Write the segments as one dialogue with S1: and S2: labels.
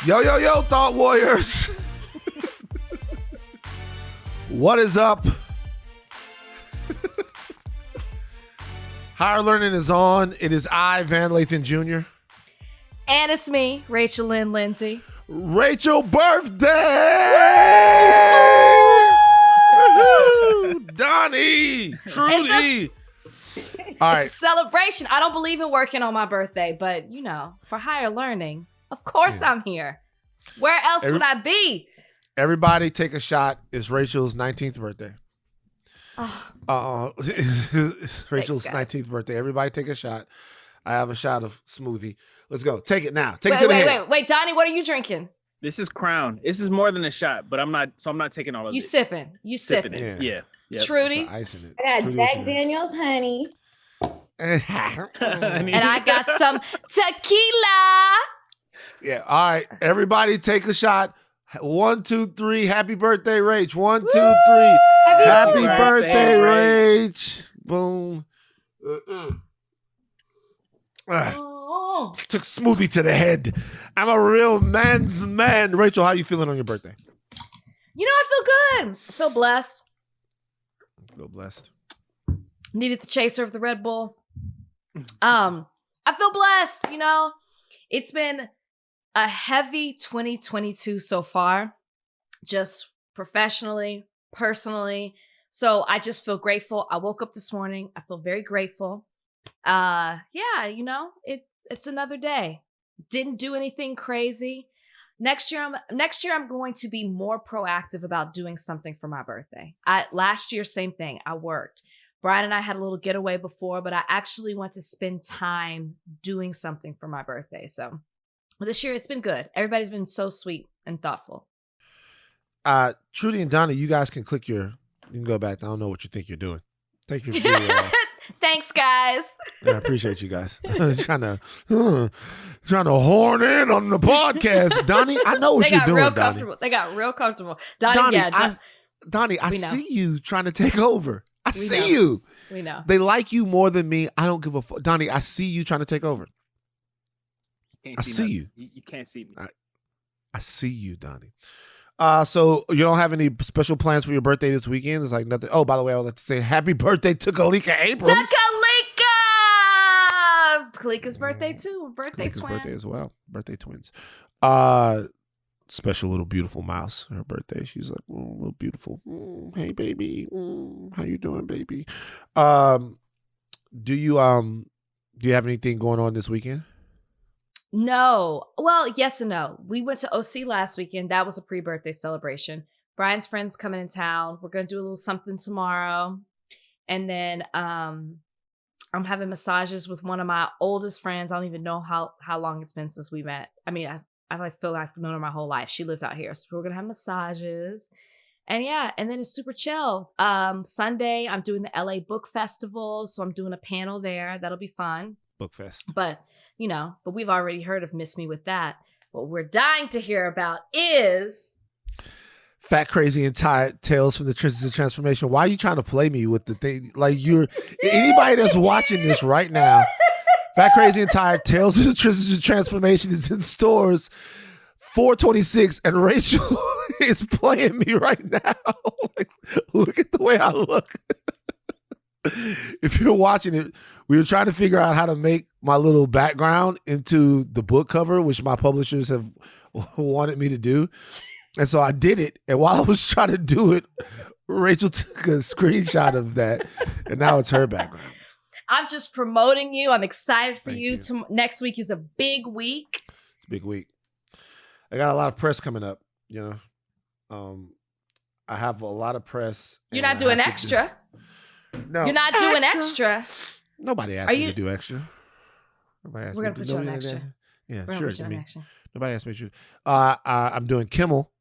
S1: Yo, Thought Warriors. What is up? Higher Learning is on. It is I, Van Lathan Jr.
S2: And it's me, Rachel Lindsay.
S1: Rachel birthday! Donnie! Trudy! All right.
S2: It's a celebration. I don't believe in working on my birthday, but you know, for Higher Learning, of course I'm here. Where else would I be?
S1: Everybody take a shot. It's Rachel's 19th birthday. It's Rachel's 19th birthday. Everybody take a shot. I have a shot of smoothie. Let's go. Take it now. Take it to the head.
S2: Wait. Donnie, what are you drinking?
S3: This is Crown. This is more than a shot, but I'm not taking all of
S2: You
S3: this.
S2: sipping. You sipping.
S3: It. Yeah. Yep.
S2: Trudy?
S1: Ice in it.
S4: I got
S1: Trudy,
S4: Jack Daniels honey.
S2: And I got some tequila.
S1: Yeah. All right. Everybody take a shot. 1, 2, 3. Happy birthday, Rach. 1, 2, 3. Happy birthday, Rach. Boom. Took smoothie to the head. I'm a real man's man. Rachel, how you feeling on your birthday?
S2: You know, I feel good. I feel blessed.
S1: Feel blessed.
S2: Needed the chaser of the Red Bull. I feel blessed, you know. It's been a heavy 2022 so far, just professionally, personally. So I just feel grateful. I woke up this morning. I feel very grateful. Yeah, you know, it's another day. Didn't do anything crazy. Next year I'm going to be more proactive about doing something for my birthday. Last year, same thing. I worked. Brian and I had a little getaway before, but I actually want to spend time doing something for my birthday. So this year it's been good. Everybody's been so sweet and thoughtful.
S1: Trudy and Donnie, you guys can you can go back. I don't know what you think you're doing. Take your video.
S2: Thanks, guys.
S1: Yeah, I appreciate you guys. trying to horn in on the podcast. Donnie, I know what you're doing, Donnie.
S2: They got real comfortable. Donnie,
S1: I see you trying to take over. I see you.
S2: We know.
S1: They like you more than me. I don't give a fuck. Donnie, I see you trying to take over. I see you.
S3: You can't see me.
S1: I see you, Donnie. So you don't have any special plans for your birthday this weekend? It's like nothing. Oh, by the way, I would like to say happy birthday to Kalika Abrams.
S2: To Kalika! Kalika's birthday too. Birthday
S1: as well. Birthday twins. Special little beautiful mouse. Her birthday. She's like, little beautiful. Hey, baby. How you doing, baby? Do you have anything going on this weekend?
S2: No. Well, yes and no. We went to OC last weekend. That was a pre-birthday celebration. Brian's friend's coming in town. We're going to do a little something tomorrow. And then I'm having massages with one of my oldest friends. I don't even know how long it's been since we met. I mean, I feel like I've known her my whole life. She lives out here. So we're going to have massages. And yeah, and then it's super chill. Sunday, I'm doing the LA Book Festival. So I'm doing a panel there. That'll be fun.
S1: Book Fest.
S2: But we've already heard of Miss Me With That. What we're dying to hear about is
S1: Fat, Crazy, and Tired Tales from the Trenches of Transformation. Why are you trying to play me with the thing? Like anybody that's watching this right now, Fat, Crazy, and Tired Tales of the Trenches of Transformation is in stores 4/26, and Rachel is playing me right now. Like, look at the way I look. If you're watching it, we were trying to figure out how to make my little background into the book cover, which my publishers have wanted me to do. And so I did it. And while I was trying to do it, Rachel took a screenshot of that. And now it's her background.
S2: I'm just promoting you. I'm excited for you. Next week is a big week.
S1: It's a big week. I got a lot of press coming up, I have a lot of press.
S2: You're not doing extra.
S1: No.
S2: You're not doing extra.
S1: Nobody asked me to do extra. Nobody asked
S2: We're going to put you on extra.
S1: Yeah,
S2: We're
S1: sure.
S2: Put you on extra.
S1: Nobody asked me to. I'm doing Kimmel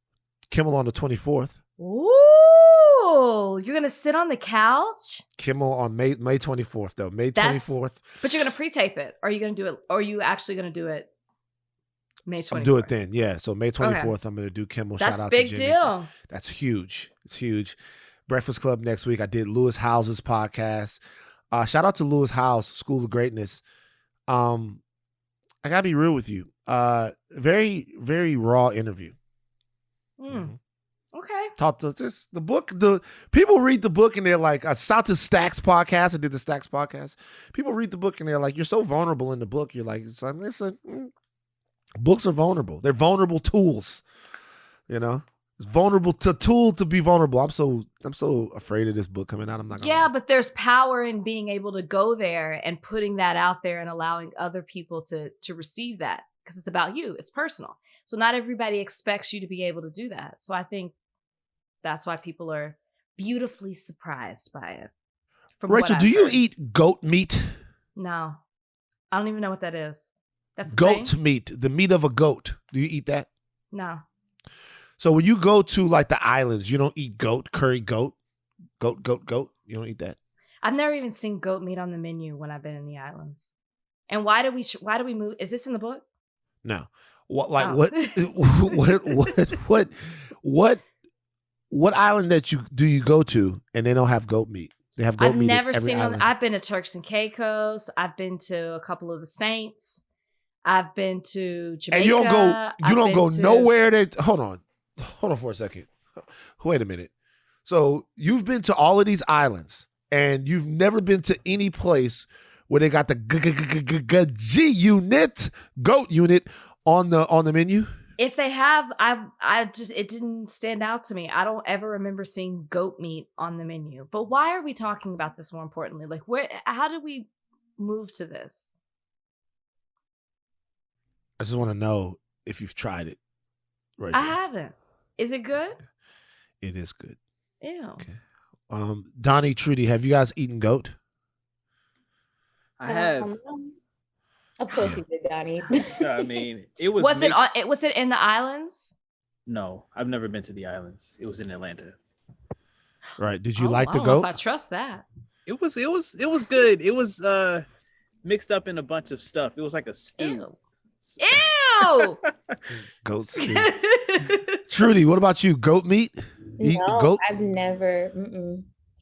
S1: on the 24th.
S2: Ooh, you're going to sit on the couch?
S1: Kimmel on May 24th, though. May 24th.
S2: But you're going to pre-tape it. Or are you going to do it? Or are you actually going to do it May 24th?
S1: I'll do it then, yeah. So May 24th, I'm going to do Kimmel.
S2: That's
S1: Shout out
S2: big
S1: to Jimmy.
S2: Deal.
S1: That's huge. It's huge. Breakfast Club next week. I did Lewis Howes's podcast. Shout out to Lewis Howes, School of Greatness. I gotta be real with you. Very, very raw interview.
S2: Okay.
S1: Talk to this the book. The people read the book and they're like, I saw the Stacks podcast. I did the Stacks podcast. People read the book and they're like, you're so vulnerable in the book. You're like, books are vulnerable. They're vulnerable tools. It's vulnerable tool to be vulnerable. I'm so afraid of this book coming out. I'm not gonna lie.
S2: But there's power in being able to go there and putting that out there and allowing other people to receive that, because it's about you. It's personal. So not everybody expects you to be able to do that. So I think that's why people are beautifully surprised by it.
S1: Rachel, do you eat goat meat?
S2: No. I don't even know what that is. That's the
S1: goat
S2: thing?
S1: meat, the meat of a goat. Do you eat that?
S2: No.
S1: So when you go to like the islands, you don't eat goat, curry goat. You don't eat that?
S2: I've never even seen goat meat on the menu when I've been in the islands. And why do we move? Is this in the book?
S1: No. What like
S2: Oh.
S1: what island do you go to and they don't have goat meat? They have goat meat.
S2: I've never seen
S1: island.
S2: I've been to Turks and Caicos. I've been to a couple of the Saints. I've been to Jamaica.
S1: And you don't go nowhere that hold on for a second. Wait a minute. So you've been to all of these islands and you've never been to any place where they got the goat unit on the menu?
S2: If they have, it didn't stand out to me. I don't ever remember seeing goat meat on the menu. But why are we talking about this more importantly? Like how did we move to this?
S1: I just want to know if you've tried it. Rachel.
S2: I haven't. Is it good?
S1: It is good.
S2: Ew.
S1: Okay. Donnie, Trudy, have you guys eaten goat?
S3: I have.
S4: Of course you did, Donnie.
S3: I mean, it was.
S2: Was it in the islands?
S3: No, I've never been to the islands. It was in Atlanta.
S1: Right. Did you like the
S2: I don't know
S1: goat?
S2: if I trust that.
S3: It was good. It was mixed up in a bunch of stuff. It was like a stew.
S2: Ew.
S1: Goat stew. Trudy, what about you? Goat meat? You eat the goat?
S4: I've never.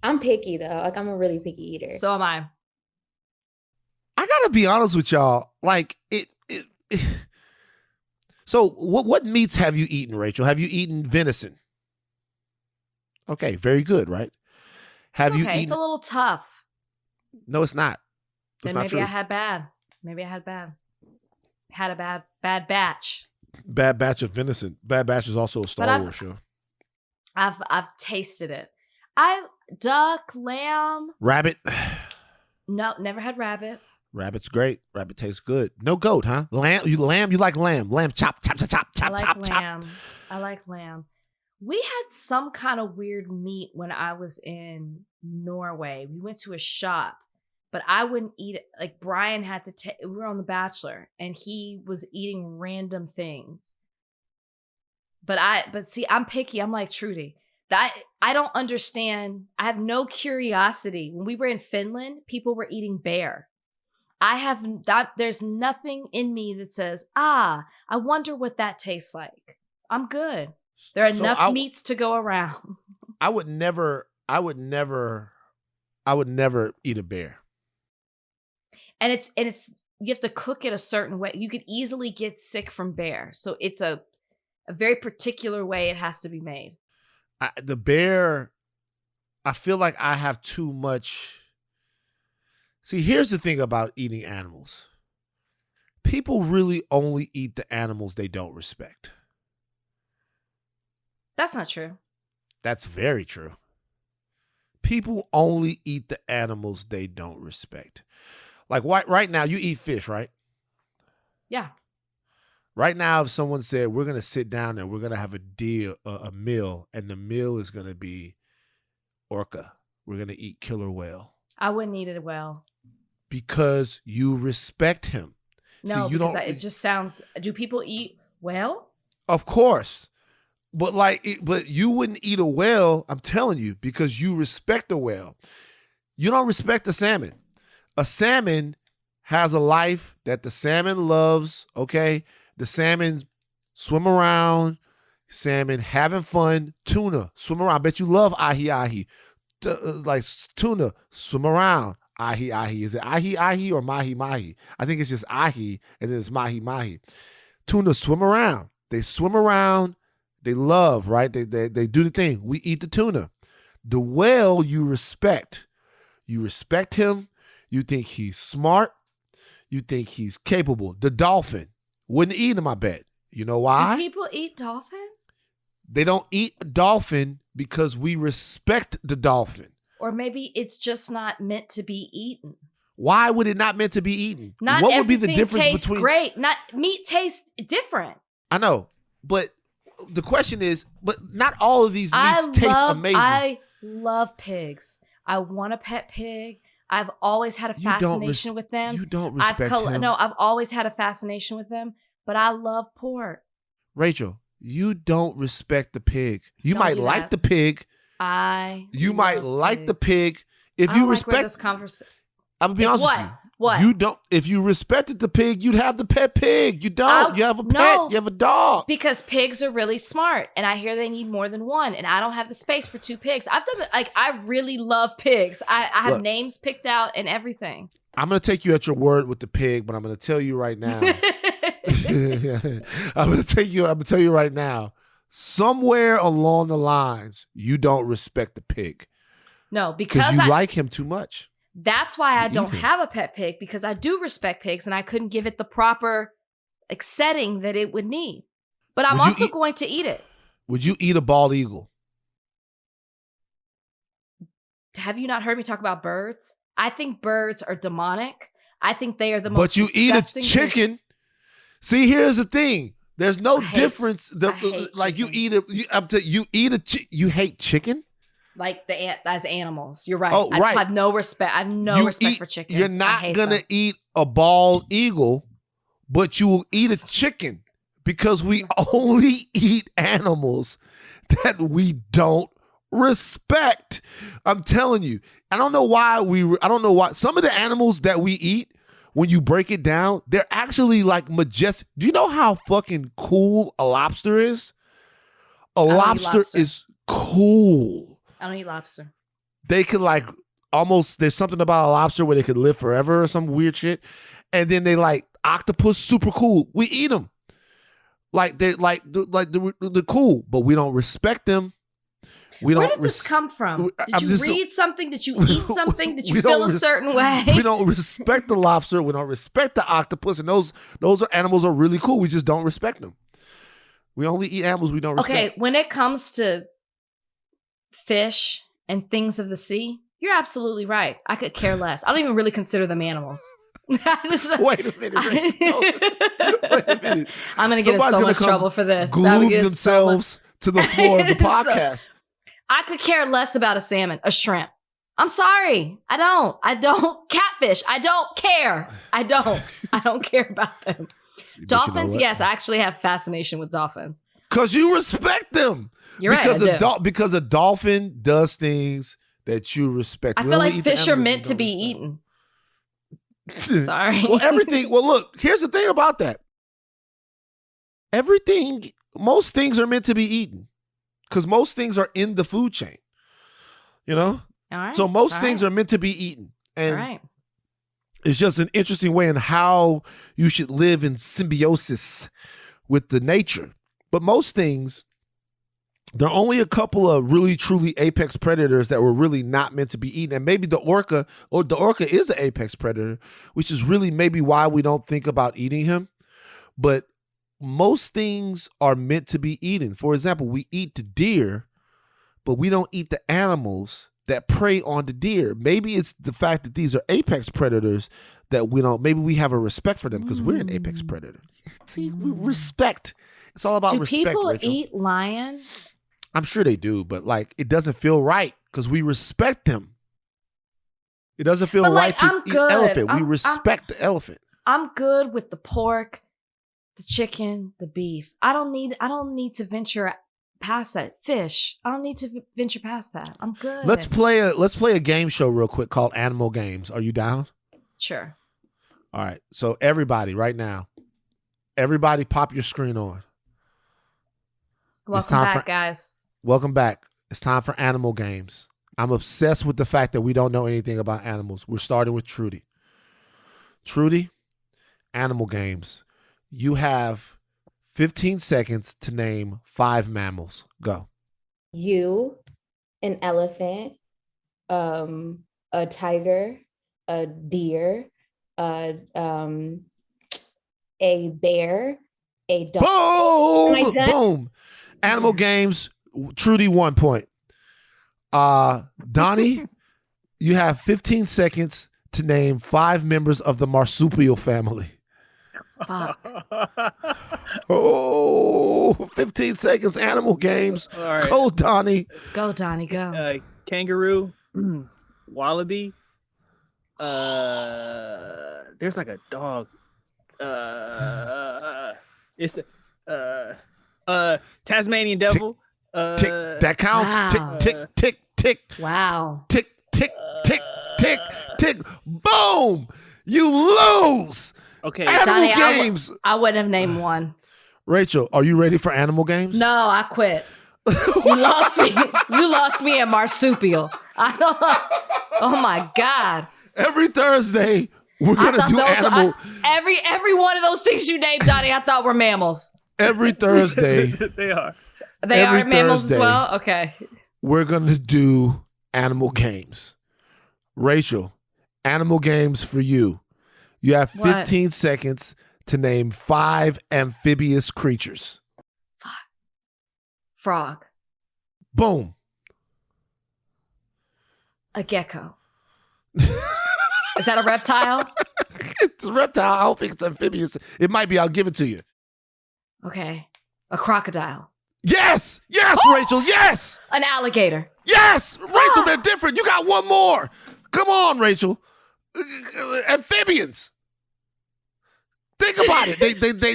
S4: I'm picky though. Like I'm a really picky eater.
S2: So am I.
S1: I gotta be honest with y'all. Like it So what meats have you eaten, Rachel? Have you eaten venison? Okay, very good, right? Have you eaten?
S2: It's a little tough.
S1: No, it's not. That's
S2: Then
S1: not
S2: maybe
S1: true.
S2: I had bad. Maybe I had bad. Had a bad batch.
S1: Bad Batch of venison. Bad Batch is also a Star Wars show.
S2: I've tasted it. Duck, lamb.
S1: Rabbit.
S2: No, never had rabbit.
S1: Rabbit's great. Rabbit tastes good. No goat, huh? Lamb. You like lamb. Lamb chop.
S2: I like lamb. We had some kind of weird meat when I was in Norway. We went to a shop, but I wouldn't eat it. Like Brian had to take, we were on The Bachelor and he was eating random things. But see, I'm picky. I'm like Trudy. I don't understand. I have no curiosity. When we were in Finland, people were eating bear. There's nothing in me that says, I wonder what that tastes like. I'm good. There are enough meats to go around.
S1: I would never eat a bear.
S2: And it's you have to cook it a certain way. You could easily get sick from bear. So it's a very particular way it has to be made.
S1: The bear, I feel like I have too much. See, here's the thing about eating animals. People really only eat the animals they don't respect.
S2: That's not true.
S1: That's very true. People only eat the animals they don't respect. Like right now, you eat fish, right?
S2: Yeah.
S1: Right now, if someone said, we're going to sit down and we're going to have a meal, and the meal is going to be orca. We're going to eat killer whale.
S2: I wouldn't eat it well.
S1: Because you respect him.
S2: No,
S1: so you
S2: because
S1: don't,
S2: it just sounds, do people eat whale?
S1: Of course. But but you wouldn't eat a whale, I'm telling you, because you respect a whale. You don't respect a salmon. A salmon has a life that the salmon loves, okay? The salmon swim around, salmon having fun, tuna, swim around. I bet you love ahi-ahi. Like tuna, swim around. Ahi ahi. Is it ahi ahi or mahi mahi? I think it's just ahi and then it's mahi mahi. Tuna swim around. They swim around. They love, right? They do the thing. We eat the tuna. The whale you respect. You respect him. You think he's smart. You think he's capable. The dolphin. Wouldn't eat him, I bet. You know why?
S2: Do people eat dolphin?
S1: They don't eat dolphin because we respect the dolphin.
S2: Or maybe it's just not meant to be eaten.
S1: Why would it not meant to be eaten?
S2: Not
S1: what would be the
S2: everything
S1: difference
S2: tastes
S1: between
S2: great. Not meat tastes different.
S1: I know, but the question is, but not all of these meats taste amazing.
S2: I love pigs. I want a pet pig. I've always had a fascination with them.
S1: You don't respect him.
S2: No, I've always had a fascination with them, but I love pork.
S1: Rachel, you don't respect the pig. You
S2: Don't
S1: might
S2: do
S1: like
S2: that.
S1: the pig.
S2: You
S1: might like the pig. If
S2: I
S1: you
S2: don't
S1: respect,
S2: like where this conversation.
S1: I'm gonna be honest with you.
S2: What?
S1: You don't. If you respected the pig, you'd have the pet pig. You don't. You have a pet.
S2: No.
S1: You have a dog.
S2: Because pigs are really smart, and I hear they need more than one, and I don't have the space for 2 pigs. I've done it. Like, I really love pigs. I have
S1: Look.
S2: names picked out and everything.
S1: I'm gonna take you at your word with the pig, but I'm gonna tell you right now. I'm gonna tell you right now. Somewhere along the lines, you don't respect the pig
S2: No, because
S1: you like him too much.
S2: that's why I
S1: eat
S2: don't
S1: him.
S2: have a pet pig, because I do respect pigs, and I couldn't give it the proper setting that it would need. But I'm
S1: Would you
S2: also
S1: eat-
S2: going to eat it.
S1: Would you eat a bald eagle?
S2: Have you not heard me talk about birds? I think birds are demonic. I think they are the most
S1: But you eat a
S2: disgusting
S1: chicken. See, here's the thing. There's no
S2: I hate-
S1: difference.
S2: I hate
S1: Like you
S2: chicken.
S1: eat a. You hate chicken.
S2: Like as animals. You're right.
S1: Oh,
S2: I
S1: right.
S2: have no respect. I have no
S1: You
S2: respect
S1: eat-
S2: for chicken.
S1: You're
S2: I
S1: not
S2: hate
S1: gonna
S2: them.
S1: eat a bald eagle, but you will eat a chicken because we only eat animals that we don't respect. I'm telling you. I don't know why some of the animals that we eat, when you break it down, they're actually like majestic. Do you know how fucking cool a lobster is? A
S2: don't eat
S1: lobster
S2: lobster.
S1: is cool.
S2: I don't eat lobster.
S1: They could like almost, there's something about a lobster where they could live forever or some weird shit. And then they like octopus, super cool. We eat them. Like they're cool, but we don't respect them. We
S2: Where
S1: don't
S2: did this come from?
S1: I'm
S2: Did you
S1: just-
S2: read something? Did you eat something? Did
S1: We
S2: you
S1: don't
S2: feel a certain way?
S1: We don't respect the lobster. We don't respect the octopus, and those animals are really cool. We just don't respect them. We only eat animals we don't respect.
S2: Okay, when it comes to fish and things of the sea, you're absolutely right. I could care less. I don't even really consider them animals. I just-
S1: Wait a minute. Rachel. Wait a minute.
S2: I'm gonna get in
S1: Somebody's
S2: so
S1: gonna
S2: much
S1: come
S2: trouble for this. I'm
S1: Glue
S2: gonna get in so much-
S1: themselves to the floor of the
S2: So-
S1: podcast.
S2: I could care less about a salmon, a shrimp. I'm sorry. I don't. Catfish. I don't care. I don't care about them.
S1: But you know
S2: Dolphins,
S1: what?
S2: yes, I actually have fascination with dolphins.
S1: Because you respect them.
S2: You're right, I do.
S1: Because a dolphin does things that you respect.
S2: I
S1: We
S2: feel
S1: only
S2: like
S1: eat the
S2: fish are
S1: animals we
S2: meant to
S1: don't
S2: be
S1: respect.
S2: eaten. Sorry.
S1: Well, look, here's the thing about that. Most things are meant to be eaten. Because most things are in the food chain. You know?
S2: All right.
S1: So most
S2: all
S1: things
S2: right,
S1: are meant to be eaten.
S2: all
S1: And
S2: right.
S1: it's just an interesting way in how you should live in symbiosis with the nature. But most things, there are only a couple of really truly apex predators that were really not meant to be eaten. And maybe the orca is an apex predator, which is really maybe why we don't think about eating him. But most things are meant to be eaten. For example, we eat the deer, but we don't eat the animals that prey on the deer. Maybe it's the fact that these are apex predators that we don't, maybe we have a respect for them because we're an apex predator. See, we respect. It's all about
S2: Do
S1: respect,
S2: people
S1: Rachel.
S2: eat lion?
S1: I'm sure they do, but like it doesn't feel right because we respect them. It doesn't feel
S2: But,
S1: right
S2: like,
S1: to
S2: I'm
S1: eat
S2: good.
S1: elephant. We
S2: I'm-
S1: respect the elephant.
S2: I'm good with the pork, the chicken, the beef. I don't need to venture past that. Fish. I don't need to venture past that. I'm good.
S1: Let's play a game show real quick called Animal Games. Are you down?
S2: Sure.
S1: All right. So everybody right now, everybody pop your screen on.
S2: Welcome
S1: time
S2: back,
S1: for-
S2: guys.
S1: Welcome back. It's time for Animal Games. I'm obsessed with the fact that we don't know anything about animals. We're starting with Trudy. Trudy, animal games. You have 15 seconds to name 5 mammals. Go.
S4: You, an elephant, a tiger, a deer, a bear, a dog.
S1: Boom!
S4: Am I done?
S1: Boom. Animal games. Trudy, 1 point. Donnie, you have 15 seconds to name 5 members of the marsupial family.
S2: Fuck.
S1: Oh, 15 seconds. Animal games.
S3: All right.
S1: Go, Donnie.
S2: Go, Donnie, go.
S3: Kangaroo, wallaby. There's like a dog. It's Tasmanian devil.
S1: Tick. That counts.
S2: Wow.
S1: Tick, tick, tick, tick.
S2: Wow.
S1: Tick, tick, tick, tick, tick. Boom! You lose.
S3: Okay.
S1: Animal
S2: Donnie,
S1: games.
S2: I wouldn't have named one.
S1: Rachel, are you ready for animal games?
S2: No, I quit. You lost me. You lost me at marsupial. I don't. Oh my God.
S1: Every Thursday, we're
S2: I
S1: gonna
S2: thought
S1: do
S2: those
S1: animal.
S2: every one of those things you named, Donnie, I thought were mammals.
S1: Every Thursday,
S3: They are.
S2: They
S1: Every
S2: are mammals
S1: Thursday.
S2: as well? Okay.
S1: we're gonna do animal games. Rachel, animal games for you. You have
S2: What?
S1: 15 seconds to name 5 amphibious creatures.
S2: Frog.
S1: Boom.
S2: A gecko. Is that a reptile?
S1: It's a reptile. I don't think it's amphibious. It might be. I'll give it to you.
S2: Okay. A crocodile.
S1: Yes. Yes, Rachel. Yes.
S2: An alligator.
S1: Yes. Rachel, they're different. You got one more. Come on, Rachel. Amphibians. Think about it.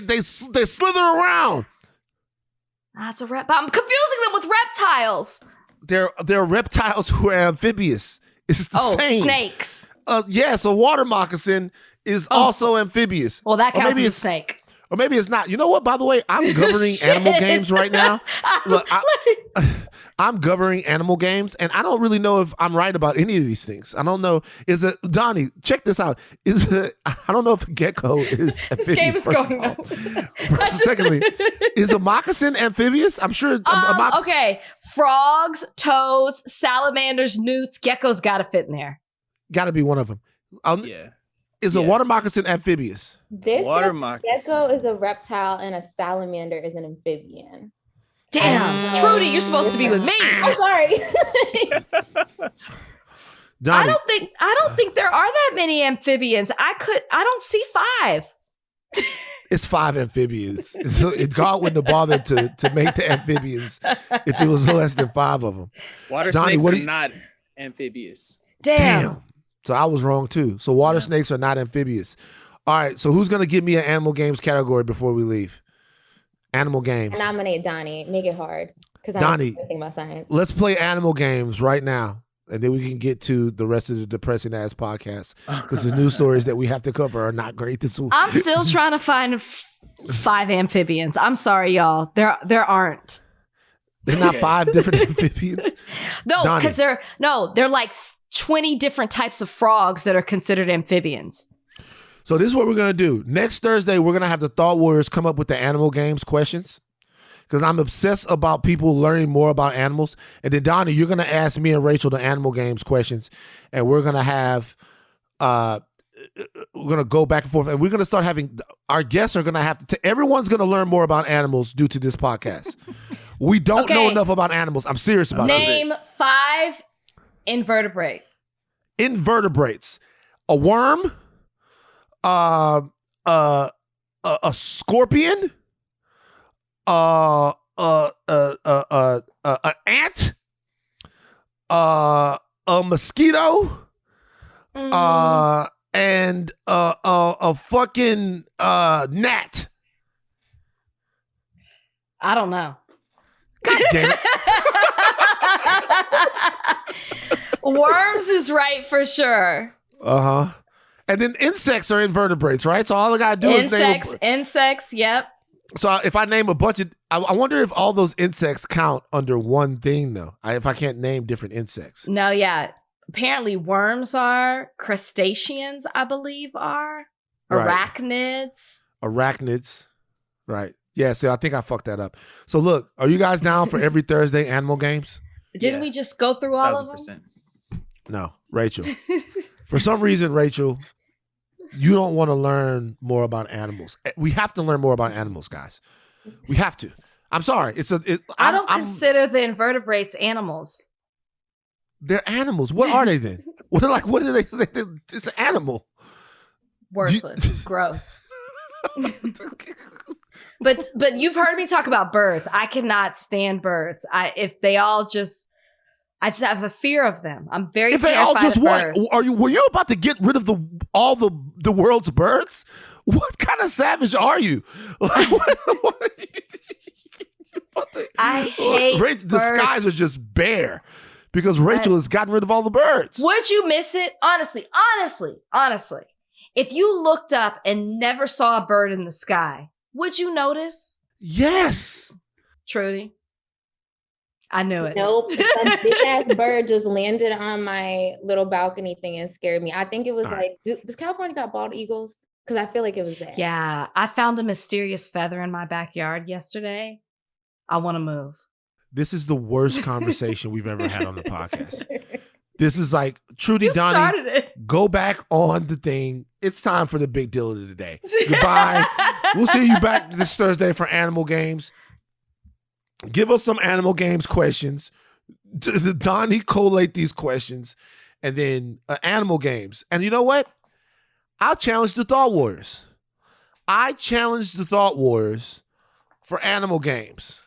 S1: They slither around.
S2: That's a reptile. I'm confusing them with reptiles.
S1: They're reptiles who are amphibious. It's the same.
S2: Snakes.
S1: Yes, a water moccasin is also amphibious.
S2: Well, that
S1: Or
S2: counts
S1: maybe
S2: as a
S1: it's
S2: snake.
S1: Or maybe it's not. You know what? By the way, I'm governing
S2: Shit.
S1: animal games right now. Look, I'm governing animal games, and I don't really know if I'm right about any of these things. I don't know. Is it Donnie? Check this out. I don't know if a gecko is amphibious.
S2: This game is
S1: first of
S2: going
S1: all.
S2: on.
S1: Secondly, is a moccasin amphibious? I'm sure.
S2: Okay. Frogs, toads, salamanders, newts, geckos got to fit in there.
S1: Got to be one of them.
S3: Yeah.
S1: Is a water moccasin amphibious?
S4: This
S3: Water
S4: gecko is a reptile and a salamander is an amphibian.
S2: Damn. Trudy, you're supposed to be with me.
S4: I'm sorry.
S1: Donnie,
S2: I don't think there are that many amphibians. I don't see 5.
S1: it's 5 amphibians. God wouldn't have bothered to make the amphibians if it was less than 5 of them.
S3: Water
S1: Donnie,
S3: snakes
S1: what
S3: are
S1: do you-
S3: not amphibious.
S2: Damn.
S1: So I was wrong too. So water snakes are not amphibious. All right. So who's gonna give me an animal games category before we leave? Animal games.
S4: I nominate Donnie. Make it hard. Because I
S1: Donnie.
S4: don't know anything about science.
S1: Let's play animal games right now, and then we can get to the rest of the depressing ass podcast because the news stories that we have to cover are not great this week.
S2: I'm still trying to find 5 amphibians. I'm sorry, y'all. There aren't.
S1: They're not 5 different amphibians.
S2: No,
S1: Donnie.
S2: because they're like 20 different types of frogs that are considered amphibians.
S1: So this is what we're gonna do. Next Thursday, we're gonna have the Thought Warriors come up with the animal games questions. Because I'm obsessed about people learning more about animals. And then Donnie, you're gonna ask me and Rachel the animal games questions. And we're gonna have we're gonna go back and forth. And we're gonna start having our guests are gonna have to everyone's gonna learn more about animals due to this podcast. We don't know enough about animals. I'm serious about this.
S2: Name 5 invertebrates.
S1: Invertebrates. A worm, a scorpion, an ant, a mosquito, and a fucking gnat.
S2: I don't know.
S1: God damn it.
S2: Worms is right for sure.
S1: And then insects are invertebrates, right? So all I gotta do is name
S2: Insects, yep.
S1: So if I name a bunch of, I wonder if all those insects count under one thing though. If I can't name different insects.
S2: No, yeah. Apparently worms are, crustaceans, I believe are,
S1: Right.
S2: arachnids.
S1: Right. Yeah, so I think I fucked that up. So look, are you guys down for every Thursday animal games?
S2: Didn't we just go through all of
S3: 1,000%.
S2: them?
S1: No, Rachel. For some reason, Rachel, you don't want to learn more about animals. We have to learn more about animals, guys. We have to. I'm sorry.
S2: I don't consider the invertebrates animals.
S1: They're animals. What are they then? What are they? It's an animal.
S2: Worthless. Gross. But you've heard me talk about birds. I cannot stand birds. I just have a fear of them. I'm very terrified
S1: they all just
S2: of
S1: what?
S2: birds.
S1: Were you about to get rid of all the world's birds? What kind of savage are you? Like,
S2: I hate
S1: the
S2: birds.
S1: skies are just bare because Rachel has gotten rid of all the birds.
S2: Would you miss it? Honestly. If you looked up and never saw a bird in the sky, would you notice?
S1: Yes.
S2: Trudy? I knew it.
S4: Nope. Some big ass bird just landed on my little balcony thing and scared me. I think it was does California got bald eagles? Because I feel like it was that.
S2: Yeah. I found a mysterious feather in my backyard yesterday. I want to move.
S1: This is the worst conversation we've ever had on the podcast. This is like, Trudy,
S2: You
S1: Donnie,
S2: started it.
S1: go back on the thing. It's time for the big deal of the day. Goodbye. We'll see you back this Thursday for Animal Games. Give us some Animal Games questions. Donnie collate these questions. And then Animal Games. And you know what? I'll challenge the Thought Warriors. I challenge the Thought Warriors for Animal Games.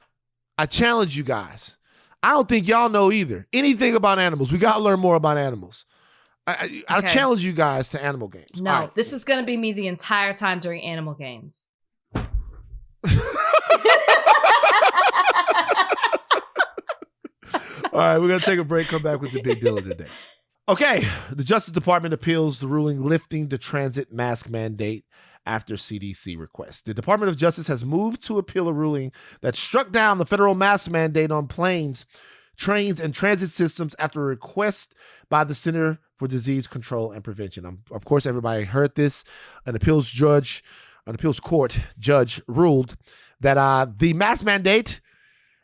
S1: I challenge you guys. I don't think y'all know either. Anything about animals. We got to learn more about animals. I challenge you guys to Animal Games.
S2: No,
S1: right.
S2: This is going to be me the entire time during Animal Games.
S1: All right, we're going to take a break, come back with the big deal of the day. Okay, the Justice Department appeals the ruling lifting the transit mask mandate after CDC request. The Department of Justice has moved to appeal a ruling that struck down the federal mask mandate on planes, trains, and transit systems after a request by the Center for Disease Control and Prevention. Of course, everybody heard this. An appeals court judge ruled that the mask mandate,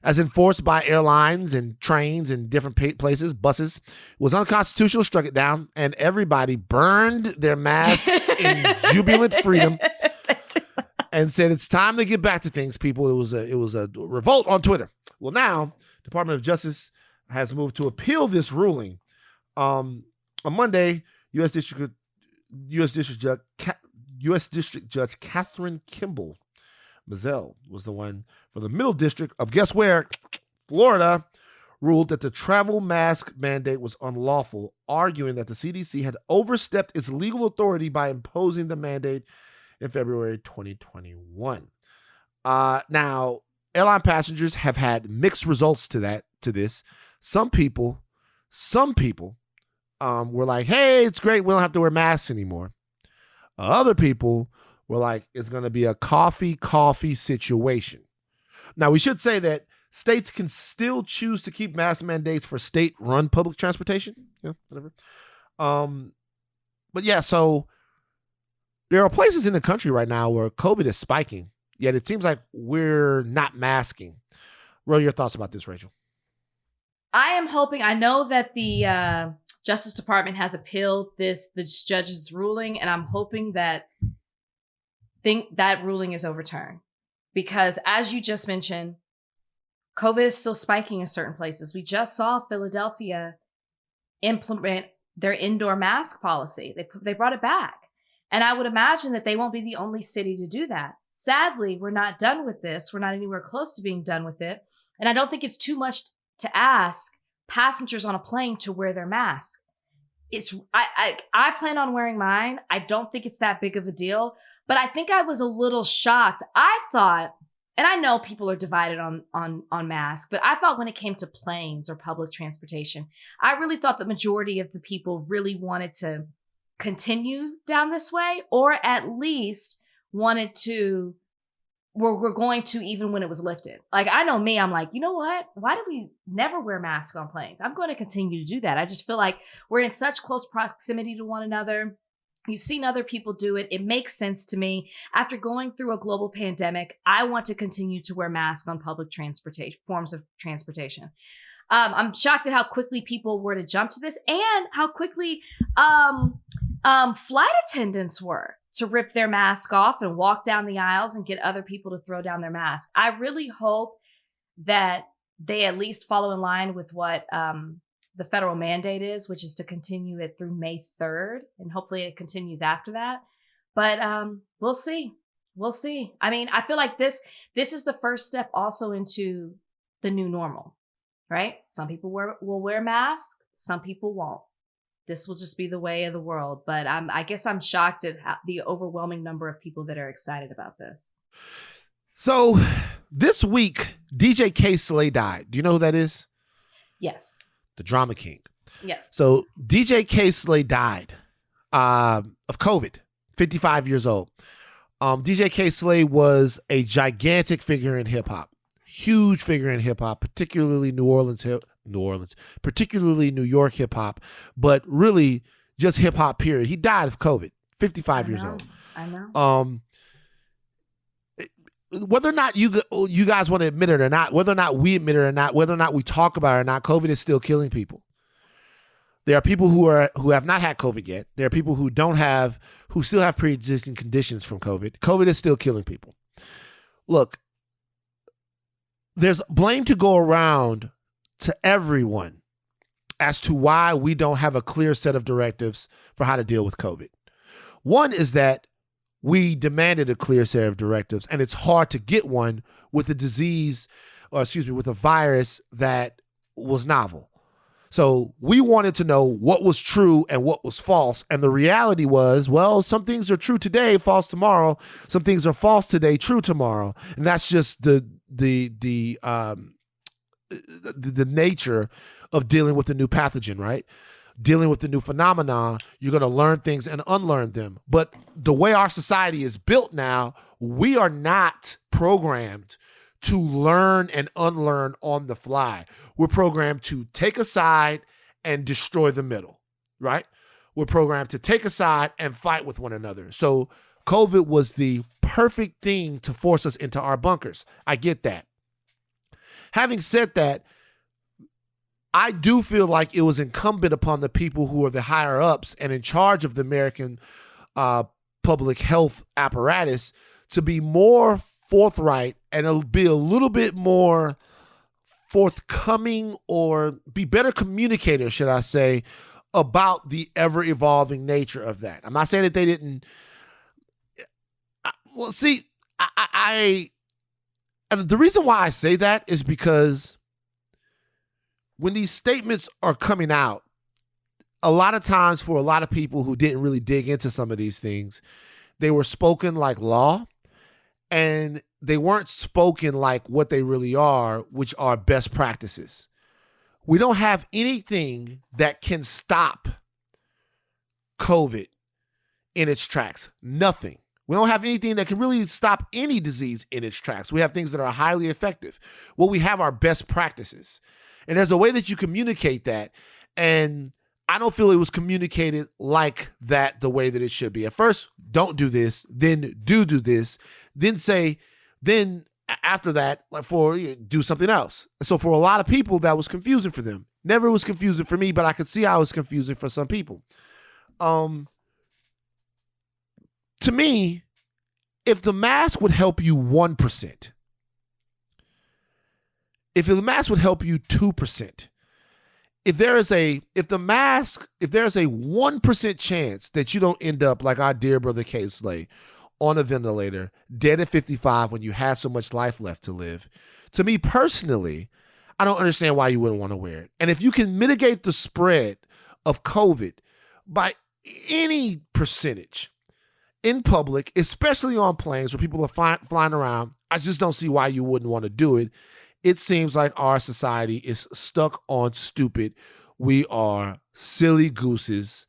S1: as enforced by airlines and trains and different places, buses, was unconstitutional, struck it down, and everybody burned their masks in jubilant freedom and said, it's time to get back to things, people. It was a revolt on Twitter. Well, now, Department of Justice has moved to appeal this ruling. On Monday, U.S. District Judge Catherine Kimball Mazzell was the one for the Middle District of, guess where? Florida, ruled that the travel mask mandate was unlawful, arguing that the CDC had overstepped its legal authority by imposing the mandate in February 2021. Now, airline passengers have had mixed results to this. Some people were like, hey, it's great, we don't have to wear masks anymore. Other people were like, it's going to be a coffee situation. Now, we should say that states can still choose to keep mask mandates for state-run public transportation. Yeah, whatever. But yeah, so there are places in the country right now where COVID is spiking, yet it seems like we're not masking. What are your thoughts about this, Rachel?
S2: I am hoping, I know that the Justice Department has appealed this judge's ruling, and I'm hoping that that ruling is overturned. Because as you just mentioned, COVID is still spiking in certain places. We just saw Philadelphia implement their indoor mask policy. They brought it back. And I would imagine that they won't be the only city to do that. Sadly, we're not done with this. We're not anywhere close to being done with it. And I don't think it's too much to ask passengers on a plane to wear their mask. I plan on wearing mine. I don't think it's that big of a deal, but I think I was a little shocked. I thought, and I know people are divided on masks, but I thought when it came to planes or public transportation, I really thought the majority of the people really wanted to continue down this way, or at least wanted to we're going to, even when it was lifted. Like, I know me, I'm like, you know what? Why do we never wear masks on planes? I'm going to continue to do that. I just feel like we're in such close proximity to one another. You've seen other people do it. It makes sense to me. After going through a global pandemic, I want to continue to wear masks on public transportation, forms of transportation. I'm shocked at how quickly people were to jump to this, and how quickly flight attendants were to rip their mask off and walk down the aisles and get other people to throw down their mask. I really hope that they at least follow in line with what the federal mandate is, which is to continue it through May 3rd. And hopefully it continues after that. But we'll see. We'll see. I mean, I feel like this is the first step also into the new normal, right? Some people will wear masks. Some people won't. This will just be the way of the world. But I guess I'm shocked at the overwhelming number of people that are excited about this.
S1: So this week, DJ Casey died. Do you know who that is?
S2: Yes.
S1: The drama king.
S2: Yes.
S1: So DJ Casey died of COVID, 55 years old. DJ Casey was a gigantic figure in hip hop, huge figure in hip hop, particularly particularly New York hip hop, but really just hip hop period. He died of COVID, 55 years old.
S2: I know.
S1: Whether or not you guys want to admit it or not, whether or not we admit it or not, whether or not we talk about it or not, COVID is still killing people. There are people who have not had COVID yet. There are people who still have pre-existing conditions from COVID. COVID is still killing people. Look, there's blame to go around to everyone as to why we don't have a clear set of directives for how to deal with COVID. One is that we demanded a clear set of directives, and it's hard to get one with a with a virus that was novel. So we wanted to know what was true and what was false. And the reality was, well, some things are true today, false tomorrow. Some things are false today, true tomorrow. And that's just the nature of dealing with a new pathogen, right? Dealing with the new phenomenon, you're going to learn things and unlearn them. But the way our society is built now, we are not programmed to learn and unlearn on the fly. We're programmed to take a side and destroy the middle, right? We're programmed to take a side and fight with one another. So COVID was the perfect thing to force us into our bunkers. I get that. Having said that, I do feel like it was incumbent upon the people who are the higher ups and in charge of the American public health apparatus to be more forthright and be a little bit more forthcoming, or be better communicators, should I say, about the ever-evolving nature of that. I'm not saying that they didn't. Well, see, and the reason why I say that is because when these statements are coming out, a lot of times for a lot of people who didn't really dig into some of these things, they were spoken like law, and they weren't spoken like what they really are, which are best practices. We don't have anything that can stop COVID in its tracks. Nothing. We don't have anything that can really stop any disease in its tracks. We have things that are highly effective. What we have are best practices. And there's a way that you communicate that. And I don't feel it was communicated like that the way that it should be. At first, don't do this, then do this, then after that, do something else. So for a lot of people, that was confusing for them. Never was confusing for me, but I could see how it was confusing for some people. To me, if the mask would help you 1%, if the mask would help you 2%, if there's a 1% chance that you don't end up like our dear brother Casey on a ventilator, dead at 55 when you have so much life left to live, to me personally, I don't understand why you wouldn't want to wear it. And if you can mitigate the spread of COVID by any percentage in public, especially on planes where people are flying around, I just don't see why you wouldn't want to do it. It seems like our society is stuck on stupid. We are silly gooses,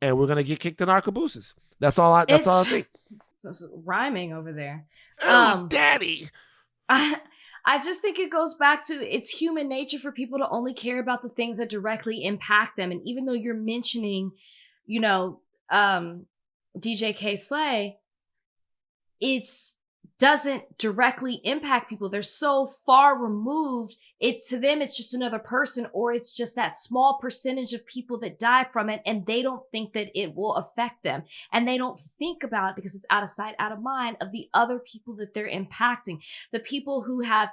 S1: and we're gonna get kicked in our cabooses. That's all I think.
S2: rhyming over there.
S1: Oh, daddy.
S2: I just think it goes back to it's human nature for people to only care about the things that directly impact them. And even though you're mentioning, DJ K Slay, it's doesn't directly impact people. They're so far removed. It's to them, it's just another person, or it's just that small percentage of people that die from it. And they don't think that it will affect them. And they don't think about it because it's out of sight, out of mind of the other people that they're impacting. The people who have,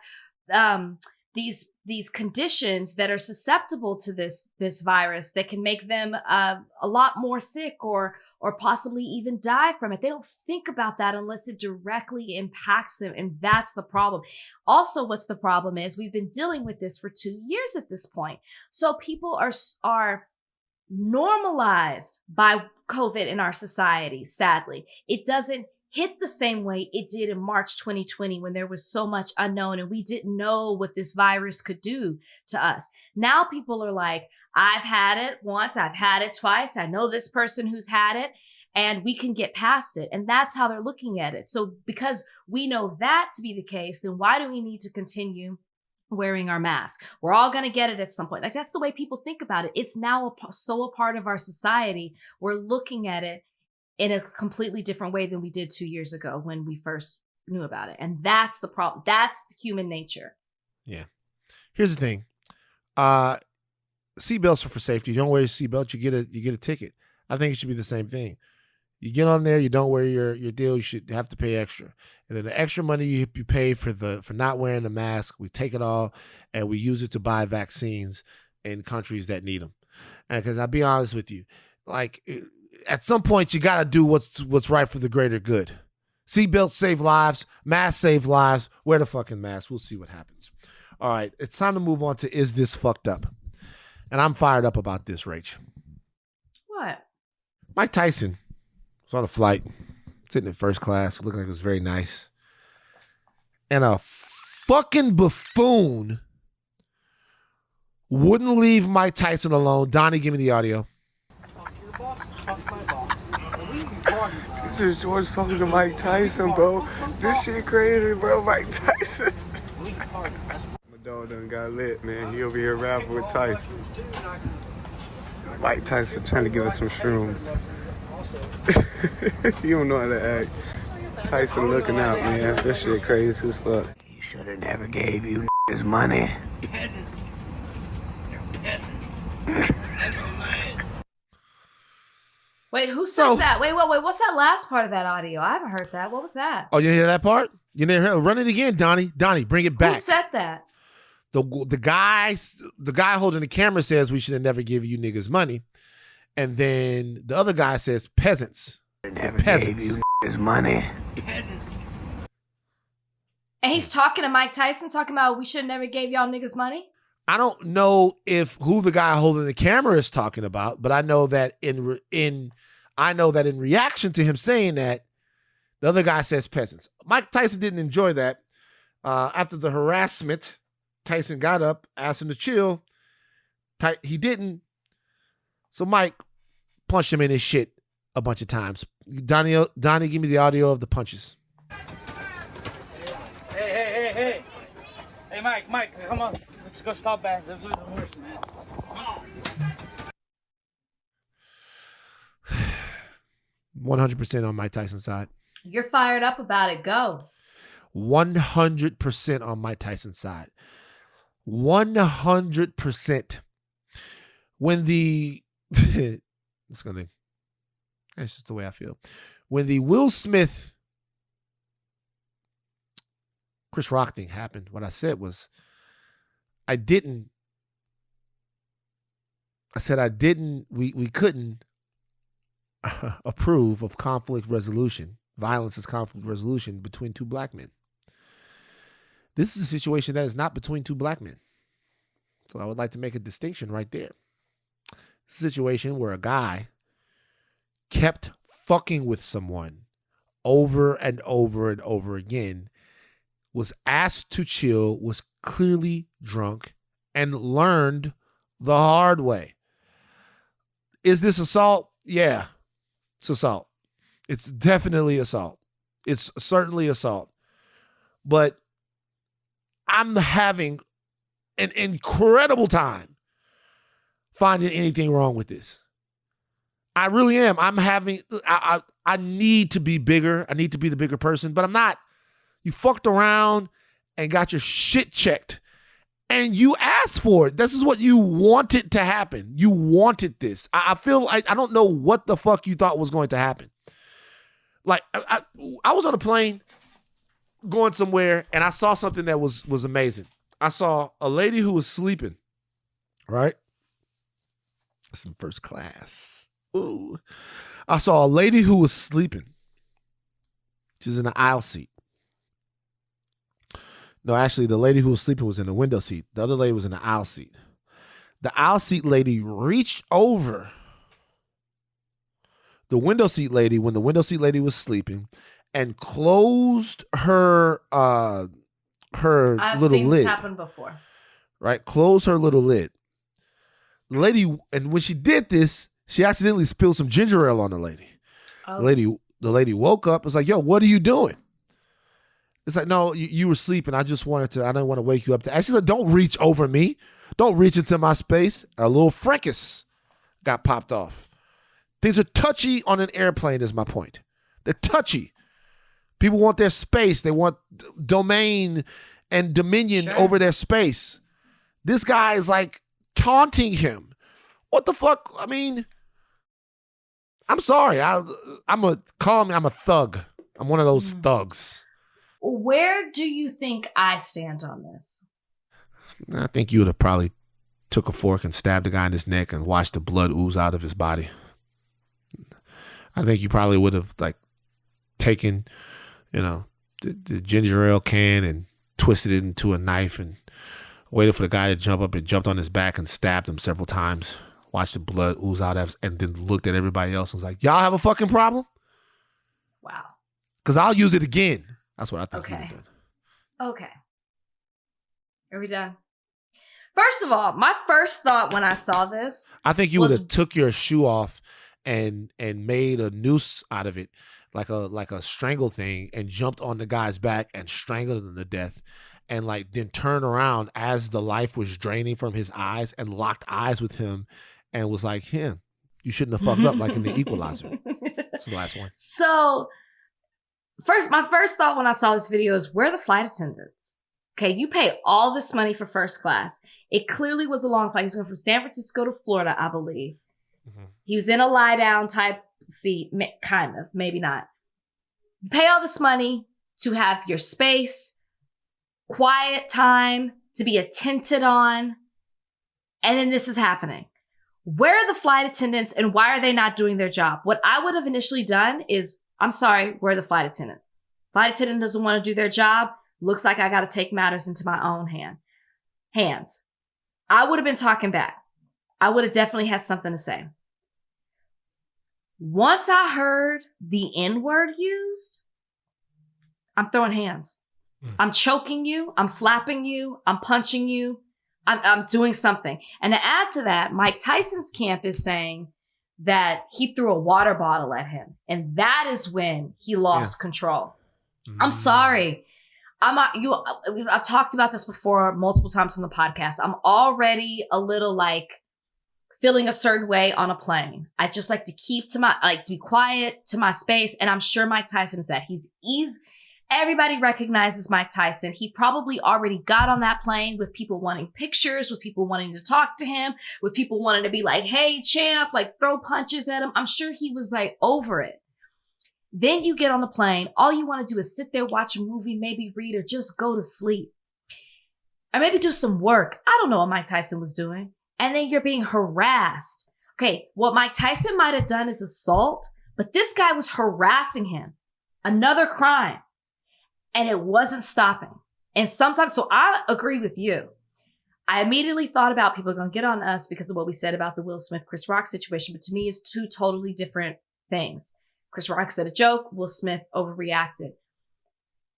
S2: these conditions that are susceptible to this virus that can make them a lot more sick or possibly even die from it. They don't think about that unless it directly impacts them, and that's the problem. Also, what's the problem is we've been dealing with this for 2 years at this point, so people are normalized by COVID in our society. Sadly, it doesn't hit the same way it did in March 2020 when there was so much unknown and we didn't know what this virus could do to us. Now people are like, I've had it once, I've had it twice, I know this person who's had it, and we can get past it. And that's how they're looking at it. So because we know that to be the case, then why do we need to continue wearing our mask? We're all going to get it at some point. Like, that's the way people think about it. It's now so a part of our society. We're looking at it in a completely different way than we did 2 years ago when we first knew about it. And that's the problem. That's human nature.
S1: Yeah. Here's the thing. Seatbelts are for safety. You don't wear your seatbelt, you get a ticket. I think it should be the same thing. You get on there, you don't wear your deal, you should have to pay extra. And then the extra money you pay for not wearing the mask, we take it all and we use it to buy vaccines in countries that need them. And because I'll be honest with you, like, at some point, you got to do what's right for the greater good. Seatbelts save lives. Masks save lives. Wear the fucking mask. We'll see what happens. All right. It's time to move on to Is This Fucked Up? And I'm fired up about this, Rach.
S2: What?
S1: Mike Tyson was on a flight, sitting in first class. It looked like it was very nice. And a fucking buffoon wouldn't leave Mike Tyson alone. Donnie, give me the audio.
S5: This is George talking to Mike Tyson, bro. This shit crazy, bro. Mike Tyson. My dog done got lit, man. He over here rapping with Tyson. Mike Tyson trying to give us some shrooms. You don't know how to act. Tyson looking out, man. This shit crazy as fuck.
S6: He should have never gave you his money.
S7: Peasants. They're peasants.
S2: Wait, who said that? Wait, what's that last part of that audio? I haven't heard that. What was that?
S1: Oh, you didn't hear that part? You didn't hear it? Run it again, Donnie. Donnie, bring it back.
S2: Who said that?
S1: The guy holding the camera says we should have never give you niggas money. And then the other guy says peasants.
S6: Never
S1: Peasants.
S6: gave you his money.
S7: Peasants.
S2: And he's talking to Mike Tyson, talking about we should have never gave y'all niggas money?
S1: I don't know if who the guy holding the camera is talking about, but I know that in reaction to him saying that, the other guy says peasants. Mike Tyson didn't enjoy that. After the harassment, Tyson got up, asked him to chill. He didn't. So Mike punched him in his shit a bunch of times. Donnie, give me the audio of the punches.
S8: Hey. Hey, Mike, come on. Let's go stop that. Let's lose the horse, man. Come on.
S1: 100% on Mike Tyson's side.
S2: You're fired up about it. Go.
S1: 100% on Mike Tyson's side. 100%. When that's just the way I feel. When the Will Smith, Chris Rock thing happened, what I said was, we couldn't approve of conflict resolution. Violence is conflict resolution between two black men. This is a situation that is not between two black men. So I would like to make a distinction right there. It's a situation where a guy kept fucking with someone over and over and over again, was asked to chill, was clearly drunk, and learned the hard way. Is this assault? Yeah, it's assault. It's definitely assault. It's certainly assault. But I'm having an incredible time finding anything wrong with this. I really am. I need to be bigger. I need to be the bigger person, but I'm not. You fucked around and got your shit checked. And you asked for it. This is what you wanted to happen. You wanted this. I feel like I don't know what the fuck you thought was going to happen. Like, I was on a plane going somewhere, and I saw something that was amazing. I saw a lady who was sleeping, right? That's in first class. Ooh. I saw a lady who was sleeping. She's in the aisle seat. No, actually, the lady who was sleeping was in the window seat. The other lady was in the aisle seat. The aisle seat lady reached over the window seat lady when the window seat lady was sleeping and closed her
S2: I've
S1: little
S2: seen
S1: lid.
S2: this happen before.
S1: Right? Closed her little lid. The lady, and when she did this, she accidentally spilled some ginger ale on the lady.
S2: Oh.
S1: The lady woke up. Was like, "Yo, what are you doing?" It's like, "No, you were sleeping. I didn't want to wake you up." And she said, "Don't reach over me. Don't reach into my space." A little fracas got popped off. Things are touchy on an airplane is my point. They're touchy. People want their space. They want domain and dominion over their space. This guy is like taunting him. What the fuck? I mean, I'm sorry. I'm a thug. I'm one of those thugs.
S2: Where do you think I stand on this?
S1: I think you would have probably took a fork and stabbed the guy in his neck and watched the blood ooze out of his body. I think you probably would have like taken, the ginger ale can and twisted it into a knife and waited for the guy to jump up and jumped on his back and stabbed him several times. Watched the blood ooze out and then looked at everybody else and was like, "Y'all have a fucking problem?"
S2: Wow.
S1: Because I'll use it again. That's what I think
S2: Okay.
S1: you'd have done.
S2: Okay. Are we done? First of all, my first thought when I saw this,
S1: I think you would have took your shoe off and made a noose out of it, like a strangle thing, and jumped on the guy's back and strangled him to death, and like then turned around as the life was draining from his eyes and locked eyes with him, and was like, "Him, you shouldn't have fucked up like in The Equalizer." That's the last one.
S2: So, my first thought when I saw this video is, where are the flight attendants? Okay, you pay all this money for first class. It clearly was a long flight. He was going from San Francisco to Florida, I believe. Mm-hmm. He was in a lie down type seat, kind of, maybe not. You pay all this money to have your space, quiet time, to be attended on, and then this is happening. Where are the flight attendants and why are they not doing their job? What I would have initially done is, I'm sorry, where are the flight attendants? Flight attendant doesn't want to do their job. Looks like I got to take matters into my own hands. I would have been talking back. I would have definitely had something to say. Once I heard the N-word used, I'm throwing hands. I'm choking you. I'm slapping you. I'm punching you. I'm doing something. And to add to that, Mike Tyson's camp is saying that he threw a water bottle at him. And that is when he lost control. I'm sorry. I've talked about this before multiple times on the podcast. I'm already a little like feeling a certain way on a plane. I just like to be quiet to my space. And I'm sure Mike Tyson is that. Everybody recognizes Mike Tyson. He probably already got on that plane with people wanting pictures, with people wanting to talk to him, with people wanting to be like, "Hey, champ," like throw punches at him. I'm sure he was like over it. Then you get on the plane. All you want to do is sit there, watch a movie, maybe read, or just go to sleep. Or maybe do some work. I don't know what Mike Tyson was doing. And then you're being harassed. Okay, what Mike Tyson might have done is assault, but this guy was harassing him. Another crime. And it wasn't stopping. And sometimes, so I agree with you. I immediately thought about people are going to get on us because of what we said about the Will Smith, Chris Rock situation. But to me, it's two totally different things. Chris Rock said a joke. Will Smith overreacted.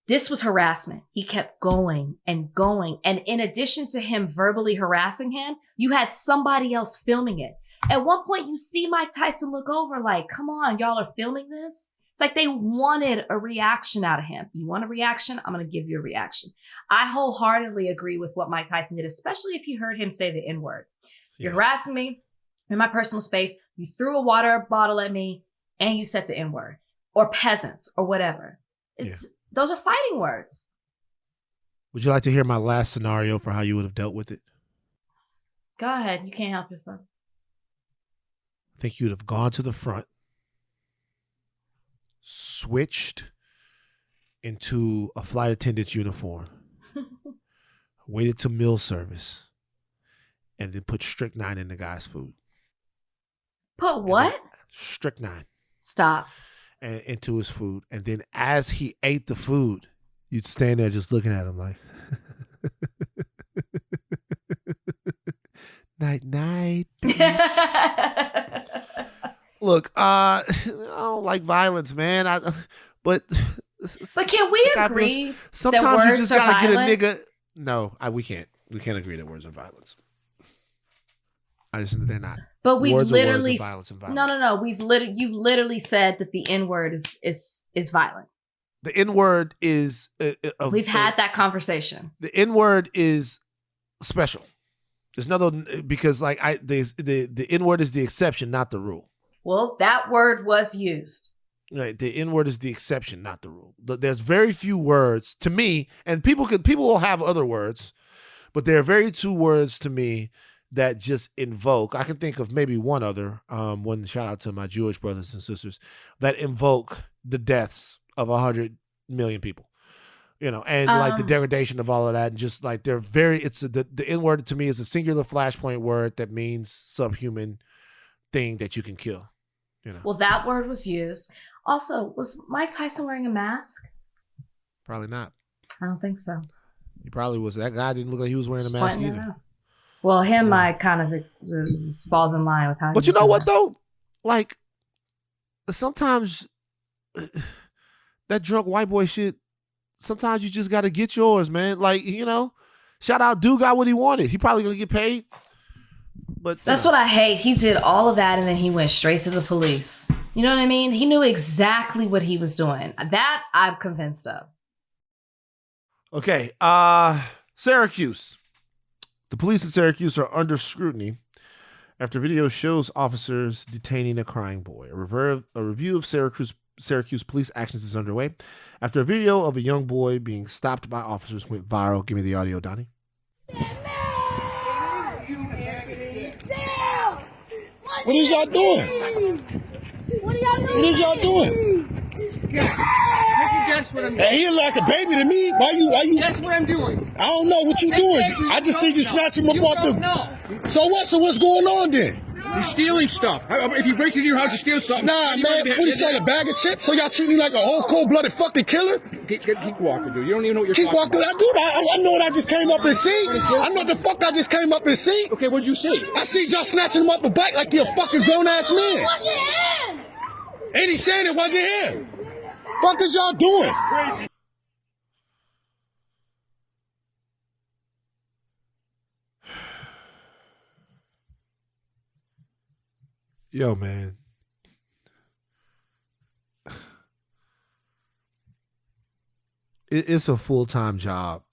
S2: This was harassment. He kept going and going. And in addition to him verbally harassing him, you had somebody else filming it. At one point, you see Mike Tyson look over like, "Come on, y'all are filming this?" It's like they wanted a reaction out of him. You want a reaction? I'm going to give you a reaction. I wholeheartedly agree with what Mike Tyson did, especially if you heard him say the N-word. You're harassing me in my personal space. You threw a water bottle at me and you said the N-word or peasants or whatever. Those are fighting words.
S1: Would you like to hear my last scenario for how you would have dealt with it?
S2: Go ahead. You can't help yourself.
S1: I think you'd have gone to the front, switched into a flight attendant's uniform, waited to meal service, and then put strychnine in the guy's food.
S2: Put what?
S1: Strychnine.
S2: Stop.
S1: And into his food. And then as he ate the food, you'd stand there just looking at him like, night, night. Look, I don't like violence, man. But
S2: can we agree
S1: sometimes
S2: that
S1: you just gotta get a
S2: violence?
S1: nigga. No, we can't. We can't agree that words are violence. They're not.
S2: But we've
S1: words
S2: literally
S1: are violence and violence.
S2: No. You've literally said that the N-word is violent.
S1: The N-word is.
S2: We've had that conversation.
S1: The N-word is special. There's another because the N-word is the exception, not the rule.
S2: Well, that word was used.
S1: Right, the N-word is the exception, not the rule. There's very few words to me, and people will have other words, but there are very few words to me that just invoke. I can think of maybe one other. One shout out to my Jewish brothers and sisters that invoke the deaths of 100 million people. And like the degradation of all of that, and just like they're very. The N-word to me is a singular flashpoint word that means subhuman thing that you can kill.
S2: Well, that word was used. Also, was Mike Tyson wearing a mask?
S1: Probably not.
S2: I don't think so.
S1: He probably was. That guy didn't look like he was wearing a mask either.
S2: Well, I kind of falls in line with how.
S1: But you know what though? Like sometimes that drunk white boy shit. Sometimes you just got to get yours, man. Like shout out, dude got what he wanted. He probably gonna get paid. But
S2: that's what I hate. He did all of that and then he went straight to the police. You know what I mean? He knew exactly what he was doing. That I'm convinced of.
S1: Okay. Syracuse. The police in Syracuse are under scrutiny after video shows officers detaining a crying boy. A review of Syracuse police actions is underway after a video of a young boy being stopped by officers went viral. Give me the audio, Donnie.
S9: What is y'all doing? What is y'all doing?
S10: Guess. Take a guess what I'm doing.
S9: Hey, he like a baby to me. Why you?
S10: Guess what I'm doing.
S9: I don't know what you doing. I just see you snatch him up off the. So what? So what's going on then?
S10: You're stealing stuff. If you break into your house, you steal something.
S9: Nah, man. What is that? A bag of chips? So y'all treat me like a whole cold-blooded fucking killer?
S10: Keep walking, dude. You don't even know what you're
S9: Keep
S10: talking
S9: walking.
S10: about.
S9: I know what I just came up and see. I know the fuck I just came up and see.
S10: Okay, what'd you see?
S9: I see y'all snatching him up a bike like he a fucking grown-ass man. Ain't he saying it wasn't him? What is y'all doing?
S10: Crazy.
S1: Yo, man. It's a full-time job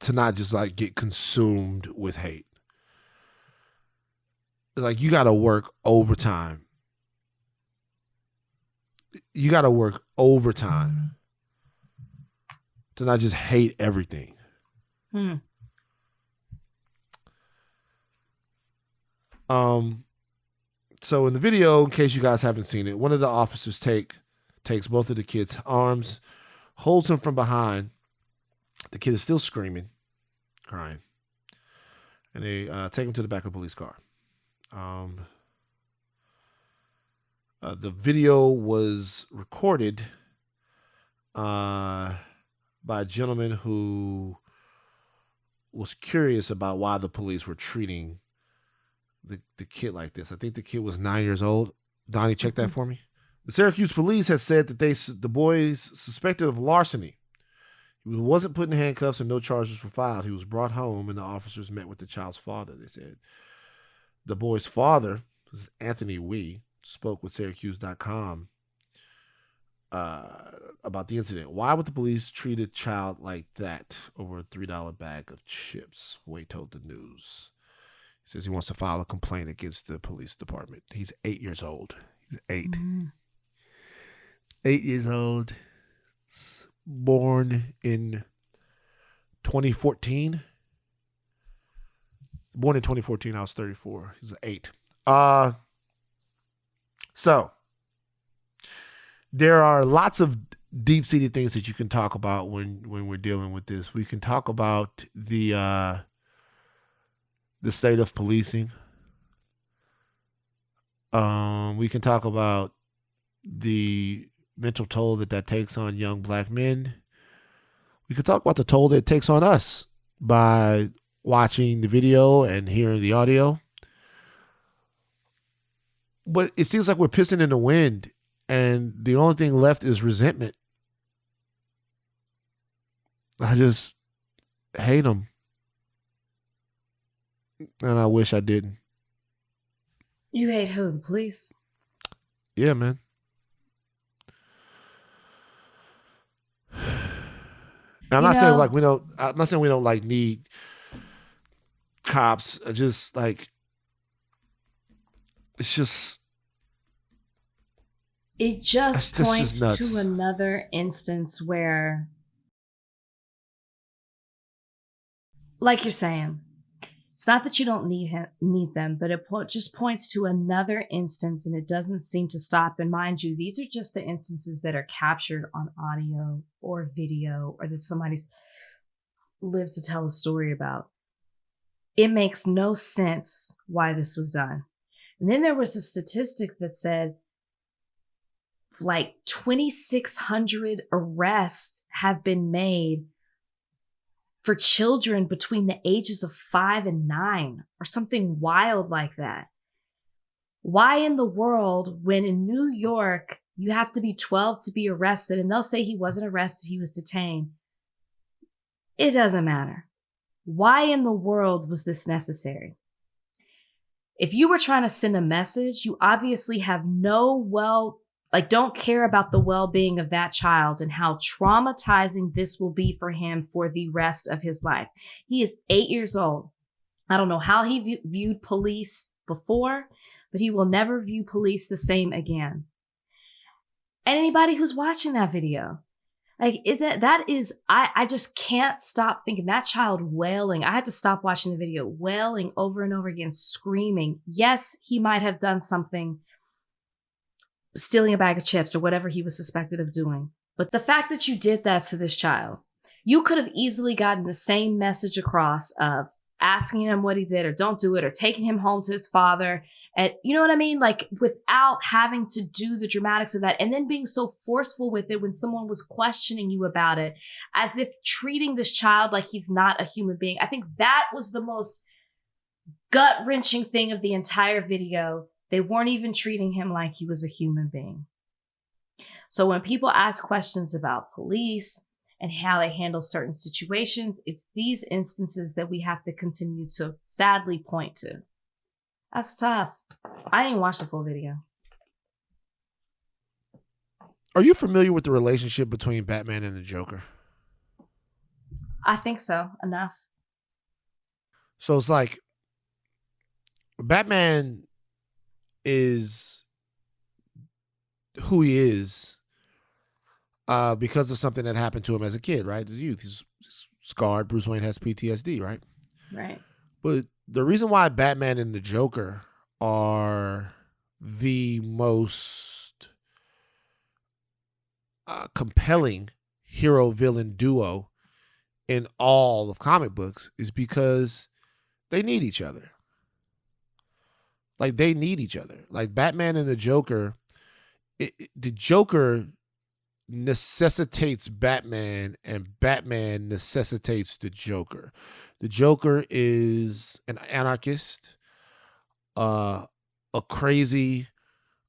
S1: to not just like get consumed with hate. Like you got to work overtime. You got to work overtime to not just hate everything. So in the video, in case you guys haven't seen it, one of the officers takes both of the kids' arms, holds him from behind. The kid is still screaming, crying. And they take him to the back of the police car. The video was recorded by a gentleman who was curious about why the police were treating the kid like this. I think the kid was 9 years old. Donnie, check that for me. The Syracuse police has said that the boy is suspected of larceny. He wasn't put in handcuffs and no charges were filed. He was brought home and the officers met with the child's father. They said the boy's father was Anthony Wee, spoke with Syracuse.com about the incident. Why would the police treat a child like that over a $3 bag of chips? Wade told the news. He says he wants to file a complaint against the police department. He's 8 years old. He's 8. 8 years old. Born in 2014. Born in 2014. I was 34. He's 8. So there are lots of deep-seated things that you can talk about when we're dealing with this. We can talk about the state of policing. We can talk about the mental toll that takes on young black men. We can talk about the toll that it takes on us by watching the video and hearing the audio. But it seems like we're pissing in the wind, and the only thing left is resentment. I just hate them. And I wish I didn't.
S2: You hate who? The police?
S1: Yeah, man. I'm not saying like we don't. I'm not saying we don't like need cops. I just like it's just.
S2: It just
S1: That's
S2: points
S1: just
S2: to another instance where, like you're saying, it's not that you don't need them, but it just points to another instance, and it doesn't seem to stop. And mind you, these are just the instances that are captured on audio or video, or that somebody's lived to tell a story about. It makes no sense why this was done. And then there was a statistic that said like 2,600 arrests have been made for children between the ages of 5 and 9 or something wild like that. Why in the world, when in New York, you have to be 12 to be arrested, and they'll say he wasn't arrested, he was detained. It doesn't matter. Why in the world was this necessary? If you were trying to send a message, you obviously have don't care about the well-being of that child and how traumatizing this will be for him for the rest of his life. He is 8 years old. I don't know how he viewed police before, but he will never view police the same again. And anybody who's watching that video, I just can't stop thinking that child wailing. I had to stop watching the video, wailing over and over again, screaming. Yes, he might have done something, stealing a bag of chips or whatever he was suspected of doing. But the fact that you did that to this child, you could have easily gotten the same message across of asking him what he did or don't do it, or taking him home to his father. And you know what I mean? Like, without having to do the dramatics of that, and then being so forceful with it when someone was questioning you about it, as if treating this child like he's not a human being. I think that was the most gut-wrenching thing of the entire video. They weren't even treating him like he was a human being. So when people ask questions about police and how they handle certain situations, it's these instances that we have to continue to sadly point to. That's tough. I didn't even watch the full video.
S1: Are you familiar with the relationship between Batman and the Joker?
S2: I think so. Enough.
S1: So it's like Batman is who he is because of something that happened to him as a kid, right? As a youth, he's scarred. Bruce Wayne has PTSD, right?
S2: Right.
S1: But the reason why Batman and the Joker are the most compelling hero-villain duo in all of comic books is because they need each other. Like, they need each other. Like, Batman and the Joker, the Joker necessitates Batman, and Batman necessitates the Joker. The Joker is an anarchist, a crazy,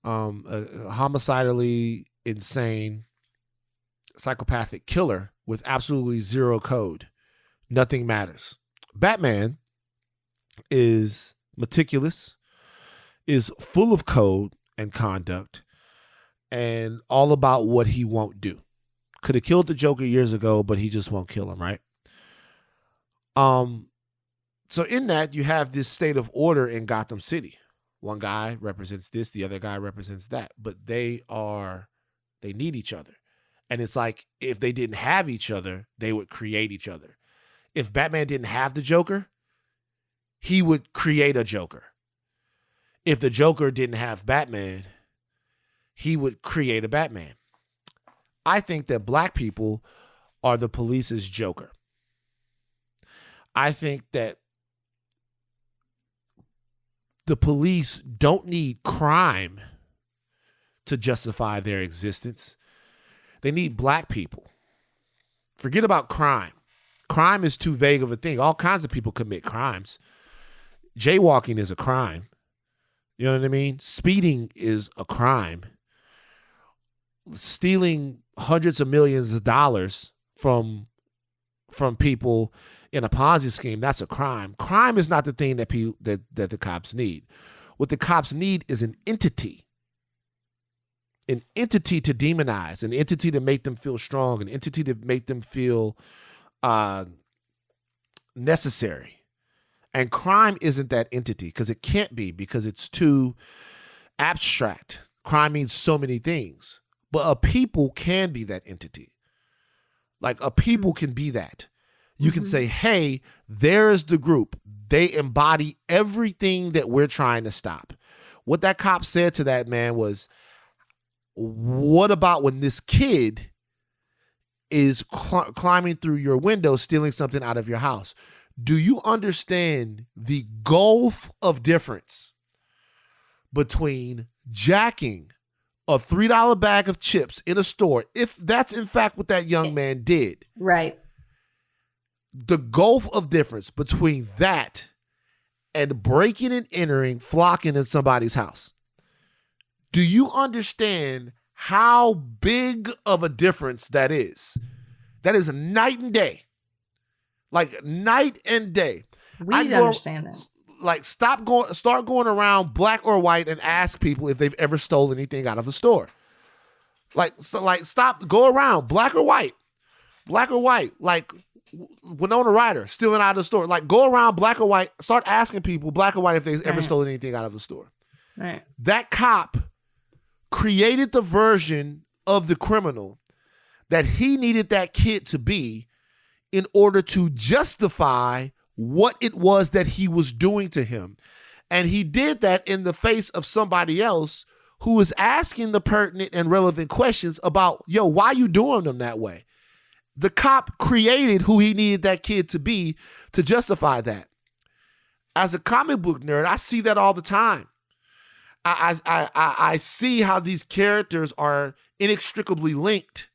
S1: homicidally insane, psychopathic killer with absolutely zero code. Nothing matters. Batman is meticulous, is full of code, and conduct and all about what he won't do. Could have killed the Joker years ago, but he just won't kill him, right? So in that, you have this state of order in Gotham City. One guy represents this, the other guy represents that, but they need each other. And it's like, if they didn't have each other, they would create each other. If Batman didn't have the Joker, he would create a Joker. If the Joker didn't have Batman, he would create a Batman. I think that black people are the police's Joker. I think that the police don't need crime to justify their existence. They need black people. Forget about crime. Crime is too vague of a thing. All kinds of people commit crimes. Jaywalking is a crime. You know what I mean? Speeding is a crime. Stealing hundreds of millions of dollars from people in a Ponzi scheme, that's a crime. Crime is not the thing that the cops need. What the cops need is an entity. An entity to demonize, an entity to make them feel strong, an entity to make them feel necessary. And crime isn't that entity, because it can't be, because it's too abstract. Crime means so many things. But a people can be that entity. Like a people can be that. You can say, hey, there is the group. They embody everything that we're trying to stop. What that cop said to that man was, what about when this kid is climbing through your window, stealing something out of your house? Do you understand the gulf of difference between jacking a $3 bag of chips in a store, if that's in fact what that young man did?
S2: Right.
S1: The gulf of difference between that and breaking and entering, flocking in somebody's house. Do you understand how big of a difference that is? That is night and day. Like night and day.
S2: We need to understand that.
S1: Like start going around black or white and ask people if they've ever stolen anything out of the store. Stop, go around black or white. Like Winona Ryder stealing out of the store. Like go around black or white, start asking people black or white if they've ever stolen anything out of the store.
S2: Right.
S1: That cop created the version of the criminal that he needed that kid to be in order to justify what it was that he was doing to him. And he did that in the face of somebody else who was asking the pertinent and relevant questions about, yo, why you doing them that way? The cop created who he needed that kid to be to justify that. As a comic book nerd, I see that all the time. I see how these characters are inextricably linked,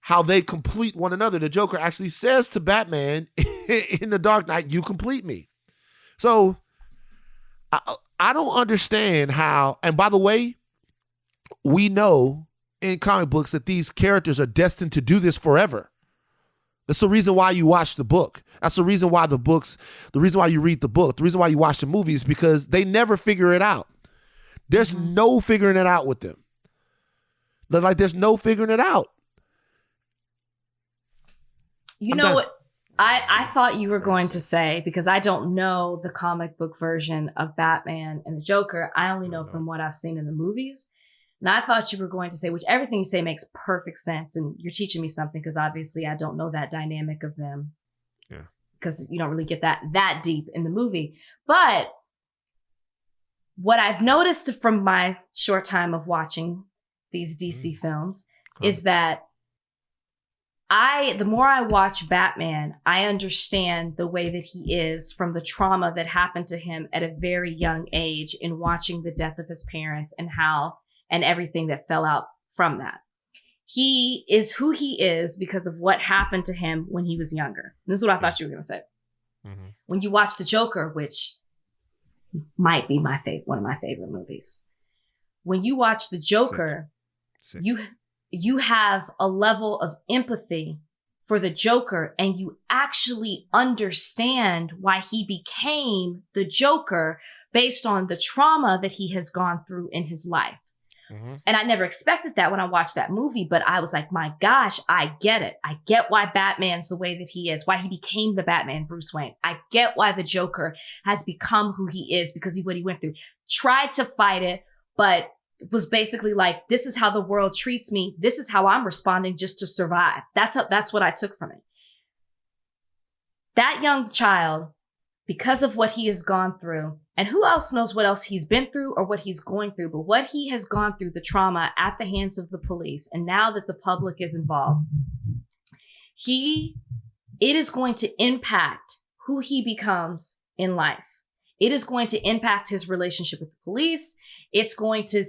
S1: how they complete one another. The Joker actually says to Batman in The Dark Knight, you complete me. So I don't understand how, and by the way, we know in comic books that these characters are destined to do this forever. That's the reason why you watch the book. That's the reason why the reason why you read the book, the reason why you watch the movies, because they never figure it out. There's no figuring it out with them. There's no figuring it out.
S2: You know what? I thought you were going to say, because I don't know the comic book version of Batman and the Joker. I only know from what I've seen in the movies. And I thought you were going to say, which everything you say makes perfect sense. And you're teaching me something, because obviously I don't know that dynamic of them. Yeah. Because you don't really get that deep in the movie. But what I've noticed from my short time of watching these DC films is that the more I watch Batman, I understand the way that he is from the trauma that happened to him at a very young age in watching the death of his parents and everything that fell out from that. He is who he is because of what happened to him when he was younger. And this is what I thought you were going to say. Mm-hmm. When you watch The Joker, which might be one of my favorite movies. When you watch The Joker, Sick. You have a level of empathy for the Joker, and you actually understand why he became the Joker based on the trauma that he has gone through in his life. Mm-hmm. And I never expected that when I watched that movie, but I was like, my gosh, I get it. I get why Batman's the way that he is, why he became the Batman, Bruce Wayne. I get why the Joker has become who he is because of what he went through. Tried to fight it, but was basically like, this is how the world treats me. This is how I'm responding just to survive. That's what I took from it. That young child, because of what he has gone through, and who else knows what else he's been through or what he's going through, but what he has gone through, the trauma at the hands of the police, and now that the public is involved, it is going to impact who he becomes in life. It is going to impact his relationship with the police. It's going to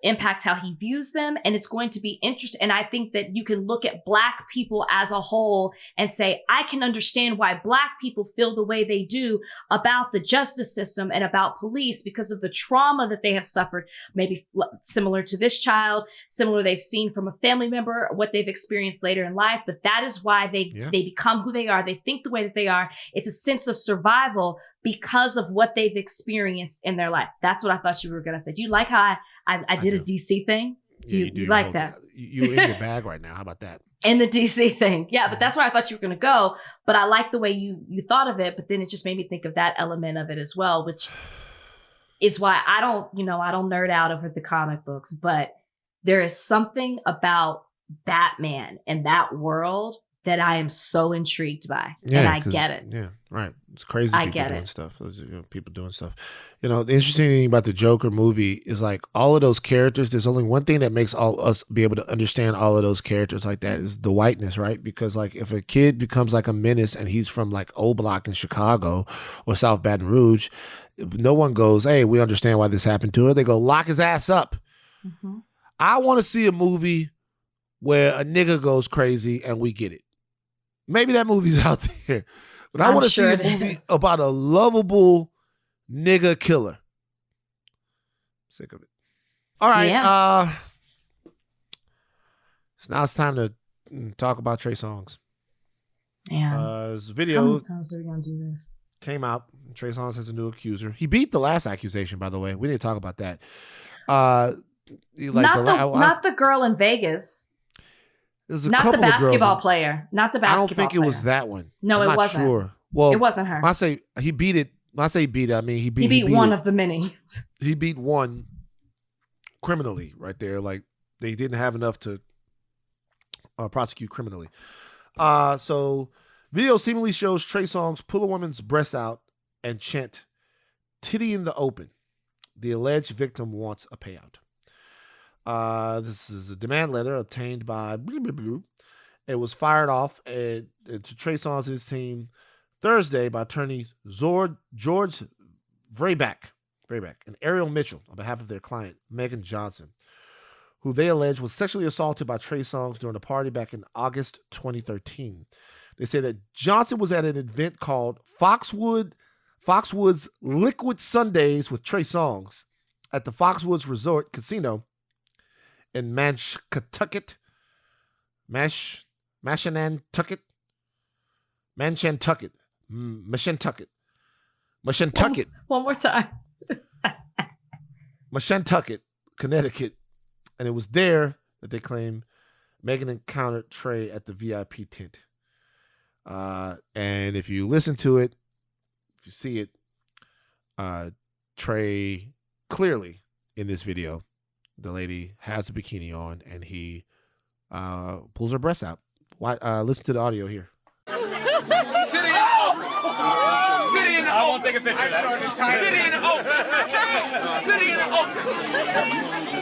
S2: impact how he views them. And it's going to be interesting. And I think that you can look at Black people as a whole and say, I can understand why Black people feel the way they do about the justice system and about police because of the trauma that they have suffered, maybe similar to this child, similar they've seen from a family member, what they've experienced later in life. But that is why they become who they are. They think the way that they are. It's a sense of survival because of what they've experienced in their life. That's what I thought you were going to say. Do you like how I did a DC thing?
S1: Yeah, you
S2: like that?
S1: You're in your bag right now. How about that?
S2: In the DC thing. Yeah, but that's where I thought you were going to go. But I like the way you thought of it. But then it just made me think of that element of it as well, which is why I don't nerd out over the comic books. But there is something about Batman and that world that I am so intrigued by.
S1: Yeah,
S2: and I get it.
S1: Yeah, right. It's crazy
S2: I
S1: people
S2: get
S1: doing
S2: it.
S1: stuff. People doing stuff. The interesting thing about the Joker movie is like all of those characters, there's only one thing that makes all us be able to understand all of those characters like that is the whiteness, right? Because like if a kid becomes like a menace and he's from like O Block in Chicago or South Baton Rouge, no one goes, hey, we understand why this happened to her. They go, lock his ass up. Mm-hmm. I want to see a movie where a nigga goes crazy and we get it. Maybe that movie's out there, but I want to see a movie about a lovable nigga killer. I'm sick of it. All right. Yeah. So now it's time to talk about Trey Songz.
S2: Yeah.
S1: This video.
S2: How many times are we gonna do this?
S1: Came out. Trey Songz has a new accuser. He beat the last accusation, by the way. We didn't talk about that.
S2: Not the girl in Vegas.
S1: There's a
S2: not
S1: couple
S2: the
S1: of girls.
S2: basketball player. Not the basketball
S1: I don't think
S2: player.
S1: it was that one.
S2: No,
S1: I'm
S2: it
S1: not
S2: wasn't.
S1: Sure. Well,
S2: it wasn't her.
S1: When I say he beat it, when I say beat it, I mean he beat
S2: one
S1: it.
S2: of the many.
S1: He beat one criminally right there. Like they didn't have enough to prosecute criminally. So video seemingly shows Trey Songz pull a woman's breasts out and chant "titty in the open." The alleged victim wants a payout. This is a demand letter obtained by It was fired off to Trey Songz and his team Thursday by attorneys George Vrabach and Ariel Mitchell on behalf of their client, Megan Johnson, who they allege was sexually assaulted by Trey Songz during a party back in August 2013. They say that Johnson was at an event called Foxwoods Liquid Sundays with Trey Songz at the Foxwoods Resort Casino in Mashantucket.
S2: One more time.
S1: Mashantucket, Connecticut. And it was there that they claim Megan encountered Trey at the VIP tent. And if you listen to it, if you see it, Trey clearly in this video, the lady has a bikini on and he pulls her breasts out. Listen to the audio here.
S8: I won't take a picture of that. City in the open. City in the open.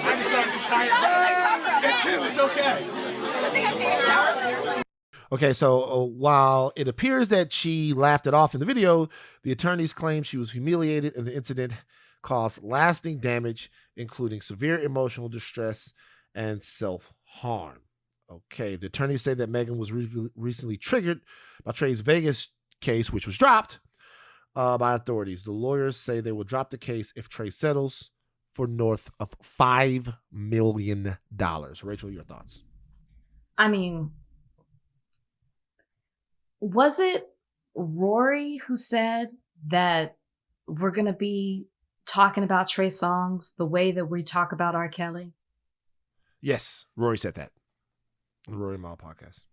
S8: I'm starting to tire. It's okay.
S1: Okay, so while it appears that she laughed it off in the video, the attorneys claim she was humiliated and the incident caused lasting damage, including severe emotional distress and self-harm. Okay, the attorneys say that Megan was recently triggered by Trey's Vegas case, which was dropped by authorities. The lawyers say they will drop the case if Trey settles for north of $5 million. Rachel, your thoughts?
S2: I mean, was it Rory who said that we're going to be talking about Trey Songz the way that we talk about R. Kelly?
S1: Yes, Rory said that. The Rory Mal podcast.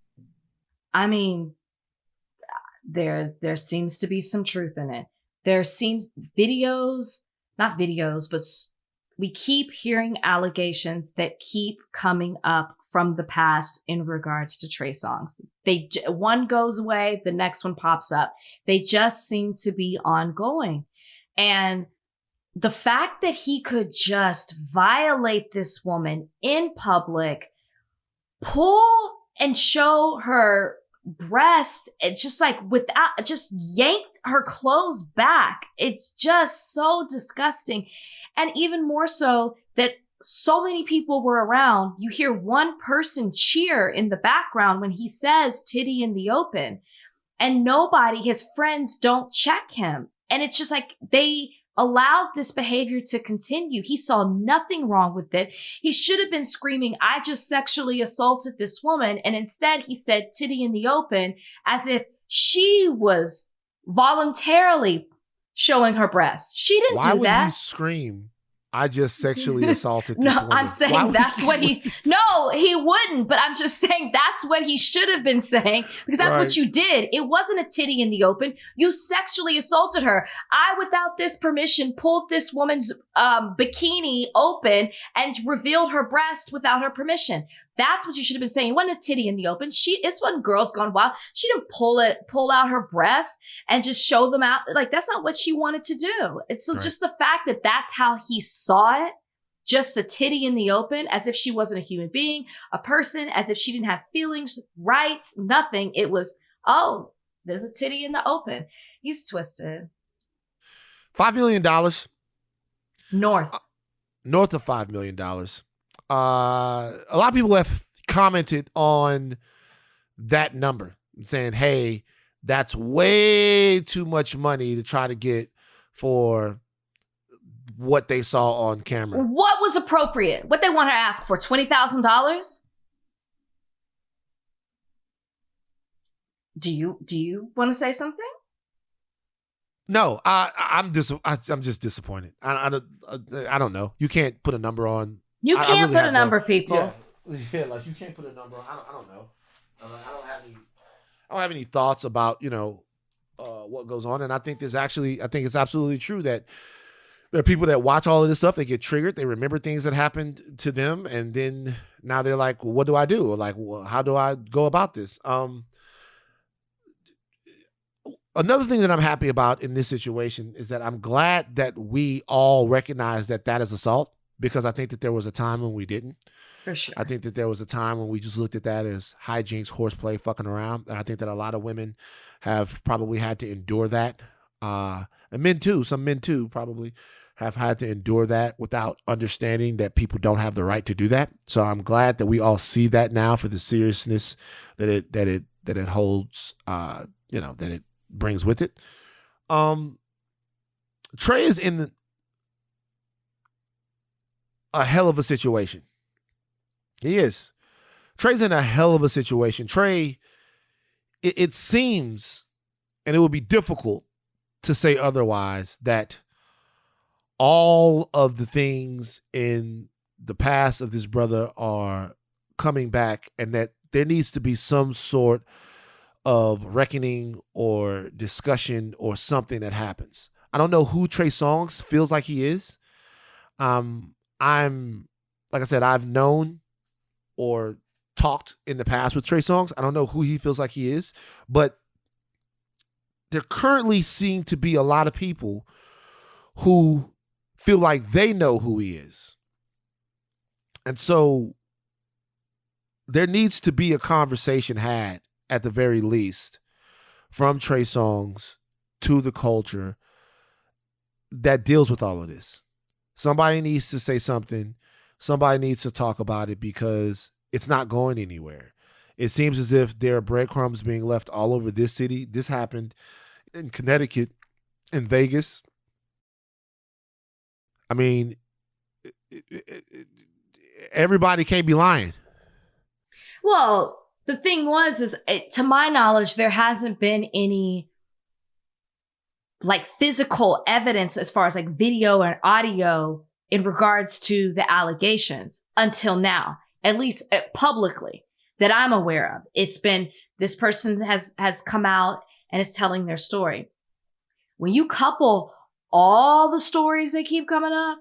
S2: I mean, there seems to be some truth in it. There seems not videos, but we keep hearing allegations that keep coming up from the past in regards to Trey Songz. One goes away, the next one pops up. They just seem to be ongoing. And the fact that he could just violate this woman in public, pull and show her breast, it's just like just yank her clothes back. It's just so disgusting. And even more so that so many people were around. You hear one person cheer in the background when he says titty in the open, and his friends don't check him. And it's just like they allowed this behavior to continue. He saw nothing wrong with it. He should have been screaming, I just sexually assaulted this woman. And instead he said titty in the open, as if she was voluntarily showing her breast. She didn't do that.
S1: Why would he scream, I just sexually assaulted this woman?
S2: No, I'm saying that's what no, he wouldn't, but I'm just saying that's what he should have been saying, because that's what you did. It wasn't a titty in the open. You sexually assaulted her. I, without this permission, pulled this woman's bikini open and revealed her breast without her permission. That's what you should have been saying. It wasn't a titty in the open. It's when Girls Gone Wild. She didn't pull out her breast and just show them out. Like, that's not what she wanted to do. It's so just the fact that that's how he saw it, just a titty in the open, as if she wasn't a human being, a person, as if she didn't have feelings, rights, nothing. It was, oh, there's a titty in the open. He's twisted.
S1: $5 million. North of $5 million. A lot of people have commented on that number, saying, hey, that's way too much money to try to get for what they saw on camera.
S2: What was appropriate? What they want to ask for? $20,000? Do you want to say something?
S1: No, I'm just disappointed. I don't know. You can't put a number on.
S2: You can't put a number, people.
S1: Yeah, like you can't put a number on. I don't know. I don't have any thoughts about what goes on, and I think it's absolutely true that there are people that watch all of this stuff. They get triggered. They remember things that happened to them, and then now they're like, well, "What do I do?" Or like, "Well, how do I go about this?" Another thing that I'm happy about in this situation is that I'm glad that we all recognize that is assault, because I think that there was a time when we didn't.
S2: For sure.
S1: I think that there was a time when we just looked at that as hijinks, horseplay, fucking around. And I think that a lot of women have probably had to endure that. And men too, some men too probably have had to endure that without understanding that people don't have the right to do that. So I'm glad that we all see that now for the seriousness that it holds, that it brings with it. Trey is in a hell of a situation. He is. Trey's in a hell of a situation. Trey, it seems, and it would be difficult to say otherwise, that all of the things in the past of this brother are coming back, and that there needs to be some sort of reckoning or discussion or something that happens. I don't know who Trey Songz feels like he is. Like I said, I've known or talked in the past with Trey Songz. I don't know who he feels like he is, but there currently seem to be a lot of people who feel like they know who he is. And so there needs to be a conversation had, at the very least, from Trey Songz to the culture that deals with all of this. Somebody needs to say something. Somebody needs to talk about it, because it's not going anywhere. It seems as if there are breadcrumbs being left all over this city. This happened in Connecticut, in Vegas. I mean, everybody can't be lying.
S2: Well, the thing is to my knowledge, there hasn't been any like physical evidence as far as like video and audio in regards to the allegations until now, at least publicly that I'm aware of. It's been, this person has come out and is telling their story. When you couple all the stories that keep coming up,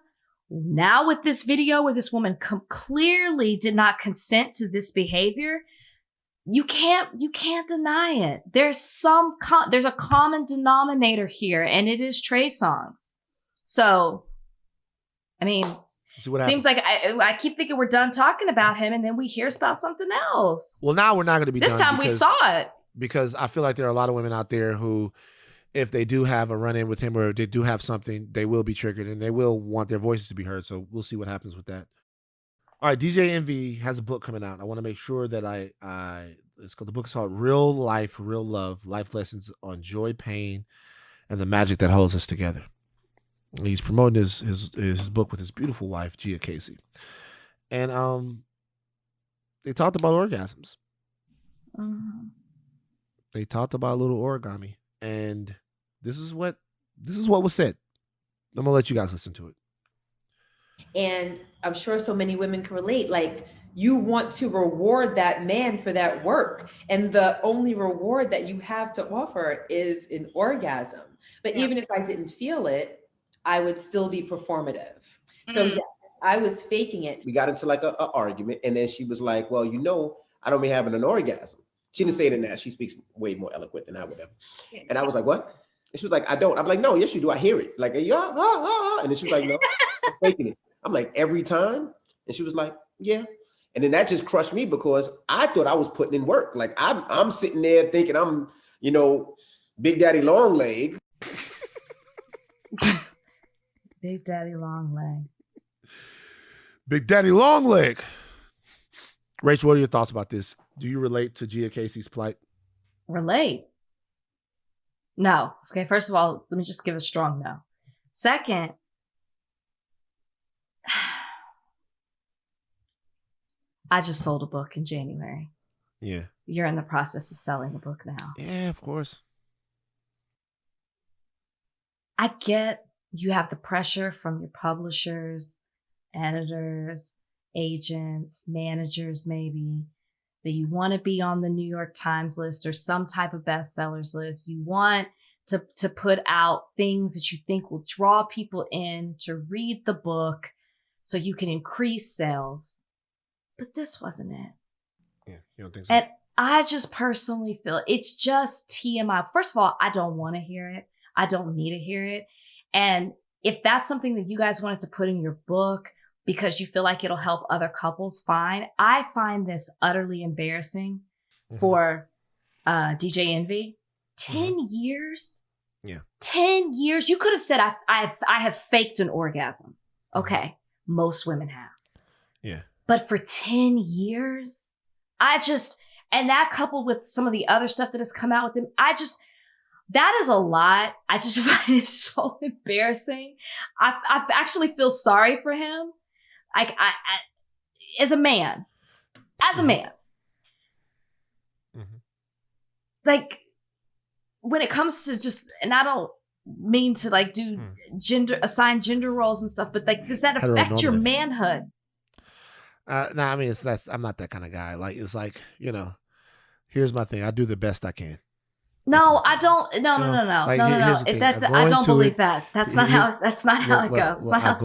S2: now with this video where this woman clearly did not consent to this behavior, you can't deny it. There's there's a common denominator here, and it is Trey Songz. So, I mean, seems like I keep thinking we're done talking about him, and then we hear about something else.
S1: Well, now we're not going to be
S2: this
S1: done.
S2: This time we saw it.
S1: Because I feel like there are a lot of women out there who, if they do have a run-in with him or if they do have something, they will be triggered and they will want their voices to be heard. So we'll see what happens with that. All right, DJ Envy has a book coming out. I want to make sure that the book is called Real Life, Real Love, Life Lessons on Joy, Pain, and the Magic That Holds Us Together. He's promoting his book with his beautiful wife, Gia Casey. And they talked about orgasms.
S2: Mm-hmm.
S1: They talked about a little origami. And this is what was said. I'm gonna let you guys listen to it.
S11: And I'm sure so many women can relate. Like, you want to reward that man for that work, and the only reward that you have to offer is an orgasm. But even if I didn't feel it, I would still be performative. So yes, I was faking it.
S12: We got into like a argument, and then she was like, "Well, I don't be having an orgasm." She didn't say it in that. She speaks way more eloquent than I would have. And I was like, what? And she was like, I don't. I'm like, no, yes, you do. I hear it. Like, yeah, and then she was like, no, I'm faking it. I'm like, every time? And she was like, yeah. And then that just crushed me because I thought I was putting in work. Like, I'm sitting there thinking I'm, Big Daddy Long Leg.
S2: Big Daddy Long Leg.
S1: Big Daddy Long Leg. Rachel, what are your thoughts about this? Do you relate to Gia Casey's plight?
S2: Relate? No. Okay, first of all, let me just give a strong no. Second, I just sold a book in January.
S1: Yeah.
S2: You're in the process of selling the book now.
S1: Yeah, of course.
S2: I get you have the pressure from your publishers, editors, agents, managers, maybe, that you want to be on the New York Times list or some type of bestsellers list. You want to put out things that you think will draw people in to read the book so you can increase sales. But this wasn't it.
S1: Yeah, you don't think so?
S2: And I just personally feel it's just TMI. First of all, I don't want to hear it. I don't need to hear it. And if that's something that you guys wanted to put in your book because you feel like it'll help other couples, fine. I find this utterly embarrassing for DJ Envy. 10 years?
S1: Yeah.
S2: 10 years? You could have said, I have faked an orgasm. Okay. Most women have.
S1: Yeah.
S2: But for 10 years, and that coupled with some of the other stuff that has come out with him, that is a lot. I just find it so embarrassing. I actually feel sorry for him. Like, I as a man, like, when it comes to just, and I don't mean to like do assign gender roles and stuff, but like, does that affect your manhood?
S1: No, I mean, I'm not that kind of guy. Like, it's like, here's my thing. I do the best I can.
S2: No, I don't. No.
S1: Like,
S2: No. I don't believe that. That's not how it goes.
S1: I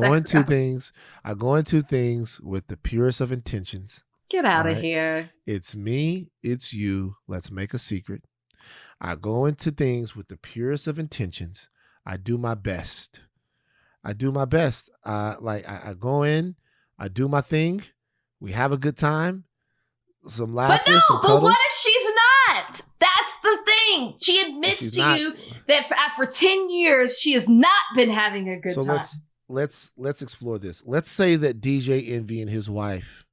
S1: go into things with the purest of intentions.
S2: Get out of here.
S1: It's me. It's you. Let's make a secret. I go into things with the purest of intentions. I do my best. I go in. I do my thing. We have a good time. Some laughter, some cuddles.
S2: But what if she's not? That's the thing. She admits to you that for 10 years, she has not been having a good time.
S1: Let's explore this. Let's say that DJ Envy and his wife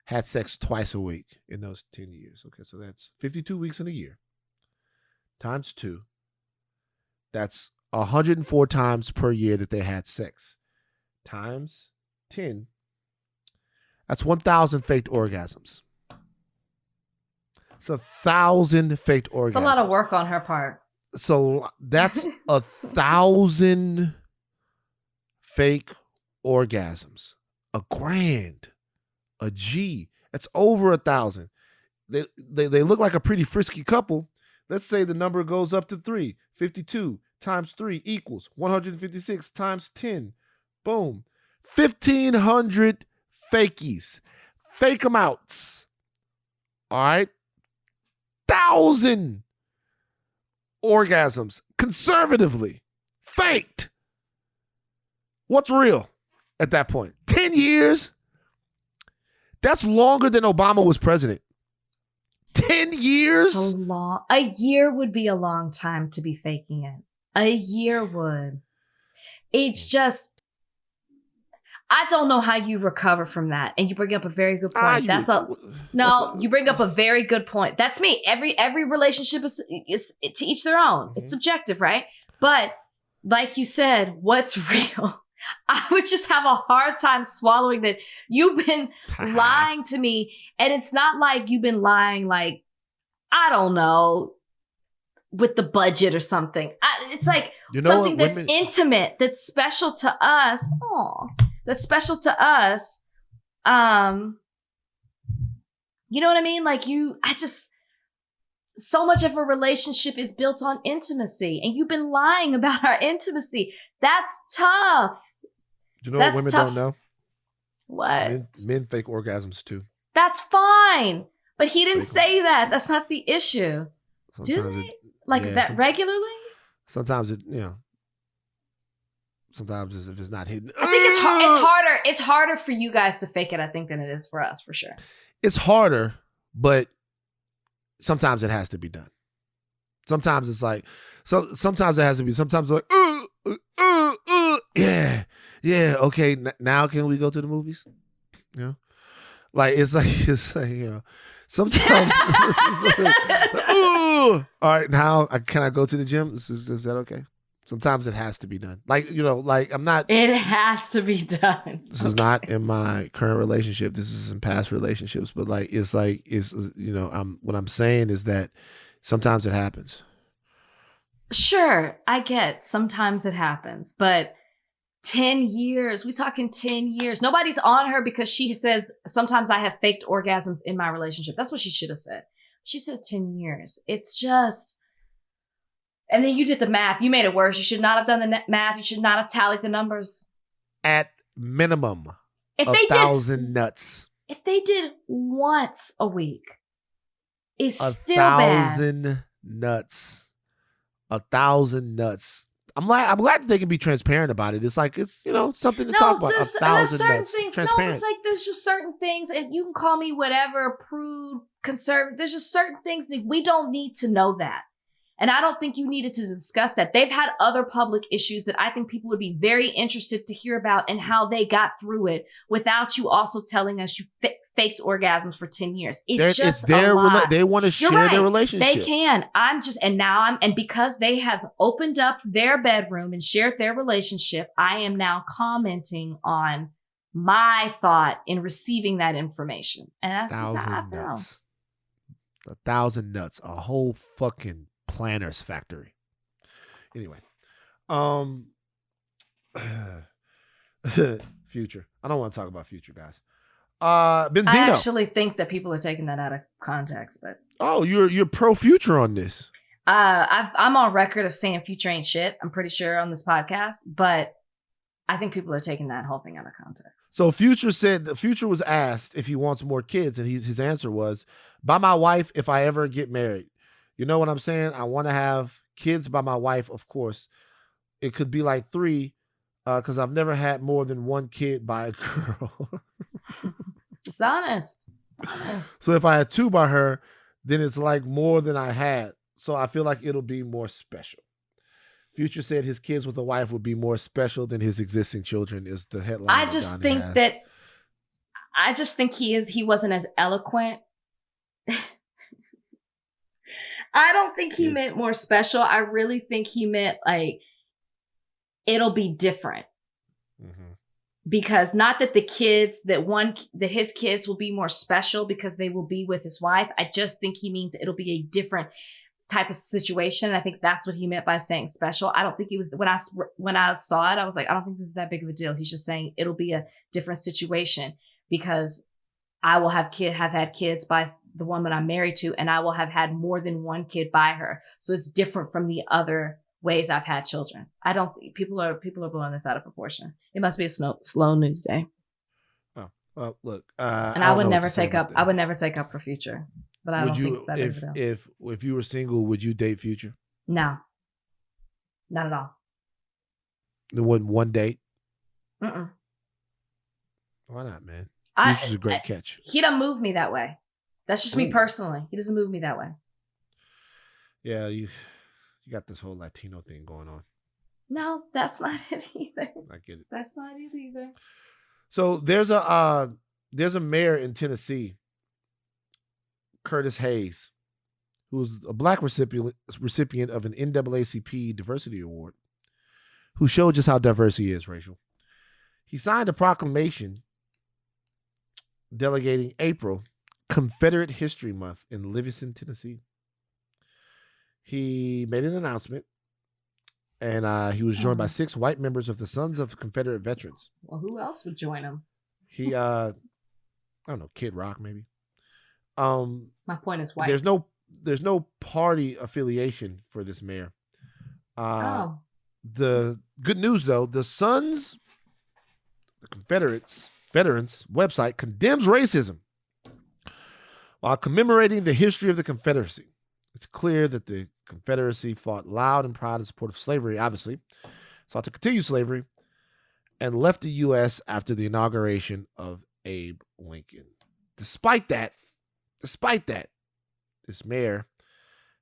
S1: had sex twice a week in those 10 years. Okay, so that's 52 weeks in a year. Times 2. That's 104 times per year that they had sex. Times 10. That's 1,000 faked orgasms. It's 1,000 faked orgasms.
S2: It's a lot of work on her part.
S1: So that's 1,000 fake orgasms. A grand, a G. That's over 1,000. They look like a pretty frisky couple. Let's say the number goes up to 3. 52 times 3 equals 156 times 10. Boom. 1,500 fakies. Fake them outs. All right. 1,000 orgasms conservatively faked. What's real at that point? 10 years? That's longer than Obama was president. 10 years?
S2: A year would be a long time to be faking it. A year would. It's just, I don't know how you recover from that. And you bring up a very good point. You bring up a very good point. That's me. Every relationship is to each their own. It's subjective, right? But like you said, what's real? I would just have a hard time swallowing that you've been lying to me. And it's not like you've been lying like, I don't know, with the budget or something. It's like something that's intimate, that's special to us. Oh, that's special to us. You know what I mean? Like so much of a relationship is built on intimacy, and you've been lying about our intimacy. That's tough.
S1: You know what women don't know?
S2: What?
S1: Men fake orgasms too.
S2: That's fine. But he didn't say that. That's not the issue. Do they? That regularly?
S1: Sometimes sometimes if it's not hidden.
S2: I think it's harder. It's harder for you guys to fake it, I think, than it is for us, for sure.
S1: It's harder, but sometimes it has to be done. Sometimes it's like, sometimes it has to be. Sometimes it's like, yeah, okay. Now can we go to the movies? You know, it's like you know. Sometimes, all right. Now can I go to the gym? Is that okay? Sometimes it has to be done. I'm not.
S2: It has to be done.
S1: This is not in my current relationship. This is in past relationships. But what I'm saying is that sometimes it happens.
S2: Sure, I get sometimes it happens, but 10 years, we talking 10 years. Nobody's on her because she says, sometimes I have faked orgasms in my relationship. That's what she should have said. She said 10 years. It's just, and then you did the math. You made it worse. You should not have done the math. You should not have tallied the numbers.
S1: At minimum,
S2: if
S1: 1,000 nuts.
S2: If they did once a week, it's still bad.
S1: 1,000 nuts. 1,000 nuts. I'm glad that they can be transparent about it. It's like, it's, something to talk about. 1,000 nuts. Transparent.
S2: It's like there's just certain things, and you can call me whatever, prude, conservative. There's just certain things that we don't need to know that. And I don't think you needed to discuss that. They've had other public issues that I think people would be very interested to hear about and how they got through it without you also telling us you faked orgasms for 10 years. It's their
S1: they want to share their relationship.
S2: They can. And because they have opened up their bedroom and shared their relationship, I am now commenting on my thought in receiving that information. And that's just how I feel.
S1: 1,000 nuts. A whole fucking Planner's factory. Anyway, Future. I don't want to talk about Future, guys. Benzino.
S2: I actually think that people are taking that out of context, but
S1: you're pro Future on this.
S2: I'm on record of saying Future ain't shit. I'm pretty sure on this podcast, but I think people are taking that whole thing out of context.
S1: So Future said the Future was asked if he wants more kids, and his answer was, "By my wife if I ever get married." You know what I'm saying? I want to have kids by my wife, of course. It could be like 3, because I've never had more than 1 kid by a girl.
S2: It's honest.
S1: So if I had 2 by her, then it's like more than I had. So I feel like it'll be more special. Future said his kids with a wife would be more special than his existing children is the headline.
S2: I just think he wasn't as eloquent. I don't think he meant more special. I really think he meant like it'll be different. Mm-hmm. Because not that that his kids will be more special because they will be with his wife. I just think he means it'll be a different type of situation. I think that's what he meant by saying special. I don't think he was, when I saw it, I was like, I don't think this is that big of a deal. He's just saying it'll be a different situation because I will have had kids by the woman I'm married to, and I will have had more than one kid by her. So it's different from the other ways I've had children. I don't think people are blowing this out of proportion. It must be a slow news day.
S1: Oh, well, look,
S2: and I would never take up for Future. But I don't think it's that big of a deal.
S1: If you were single, would you date Future?
S2: No, not at all.
S1: There wasn't one date.
S2: Mm-mm.
S1: Why not, man? Future's a great catch.
S2: He doesn't move me that way. That's just me personally. He doesn't move me that way.
S1: Yeah, you got this whole Latino thing going on.
S2: No, that's not it either.
S1: I get it.
S2: That's not it either.
S1: So there's a mayor in Tennessee, Curtis Hayes, who's a black recipient of an NAACP Diversity Award, who showed just how diverse he is, Rachel. He signed a proclamation delegating April, Confederate History Month, in Livingston, Tennessee. He made an announcement, and he was joined by 6 white members of the Sons of Confederate Veterans.
S2: Well, who else would join him?
S1: He, I don't know, Kid Rock maybe.
S2: My point is white.
S1: There's no party affiliation for this mayor. The good news though, the Sons, the Confederates Veterans website condemns racism while commemorating the history of the Confederacy. It's clear that the Confederacy fought loud and proud in support of slavery, obviously, sought to continue slavery, and left the U.S. after the inauguration of Abe Lincoln. Despite that, this mayor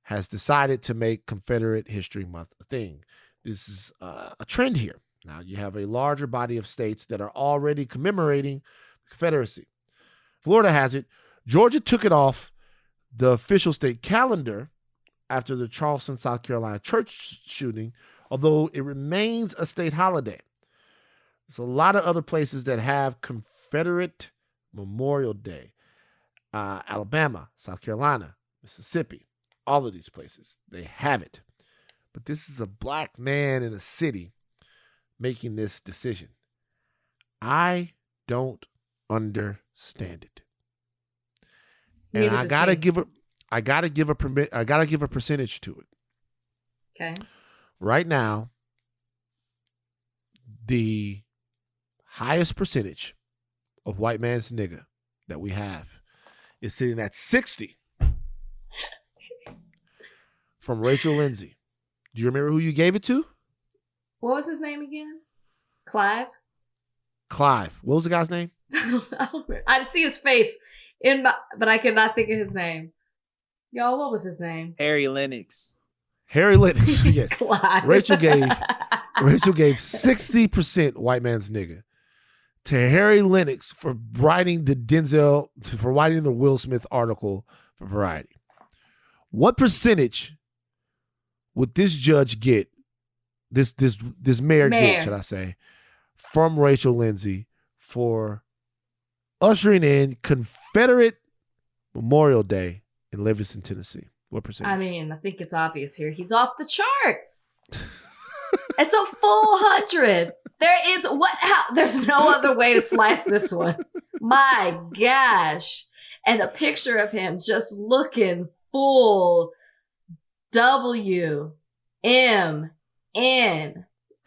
S1: has decided to make Confederate History Month a thing. This is a trend here. Now, you have a larger body of states that are already commemorating the Confederacy. Florida has it. Georgia took it off the official state calendar after the Charleston, South Carolina church shooting, although it remains a state holiday. There's a lot of other places that have Confederate Memorial Day. Alabama, South Carolina, Mississippi, all of these places, they have it. But this is a black man in a city making this decision. I don't understand it. And I gotta give a percentage to it.
S2: Okay.
S1: Right now, the highest percentage of white man's nigga that we have is sitting at 60 from Rachel Lindsay. Do you remember who you gave it to?
S2: What was his name again? Clive?
S1: Clive. What was the guy's name?
S2: I see his face but I cannot think of his name. Y'all, what was his name?
S3: Harry Lennox.
S1: Harry Lennox. Yes.
S2: Clive.
S1: Rachel gave 60% white man's nigga to Harry Lennox for writing the Will Smith article for Variety. What percentage would this judge get, this mayor get, should I say, from Rachel Lindsay for ushering in Confederate Memorial Day in Livingston, Tennessee? What percentage?
S2: I mean, I think it's obvious here. He's off the charts. It's a full 100. There's no other way to slice this one. My gosh. And a picture of him just looking full WMN.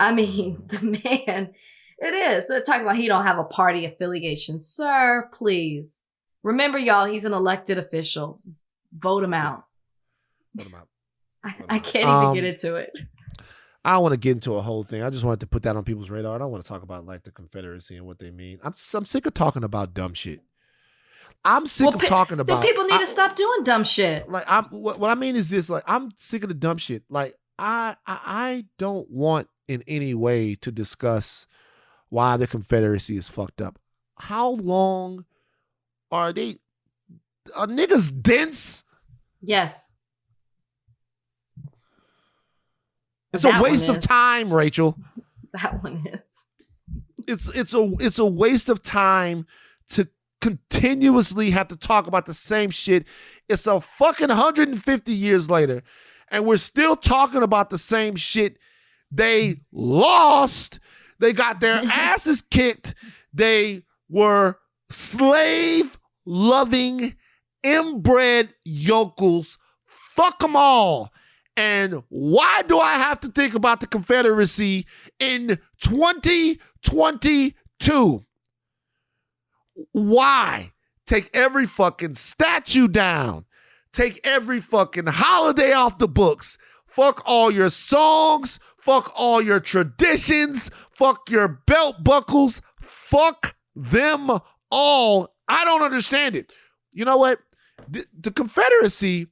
S2: I mean, the man, it is. They're talking about he don't have a party affiliation. Sir, please. Remember, y'all, he's an elected official. Vote him out. I can't even get into it.
S1: I don't want to get into a whole thing. I just wanted to put that on people's radar. I don't want to talk about like the Confederacy and what they mean. I'm sick of talking about dumb shit. I'm sick of talking about.
S2: Then people need to stop doing dumb shit.
S1: Like what I mean is this. Like I'm sick of the dumb shit. Like I don't want in any way to discuss why the Confederacy is fucked up. How long are they? Are niggas dense?
S2: Yes.
S1: It's a waste of time, Rachel.
S2: That one is.
S1: It's a waste of time to continuously have to talk about the same shit It's a fucking 150 years later, and we're still talking about the same shit. They lost. They got their asses kicked. They were slave-loving, inbred yokels. Fuck them all. And why do I have to think about the Confederacy in 2022? Why? Take every fucking statue down. Take every fucking holiday off the books. Fuck all your songs. Fuck all your traditions. Fuck your belt buckles. Fuck them all. I don't understand it. You know what? The Confederacy,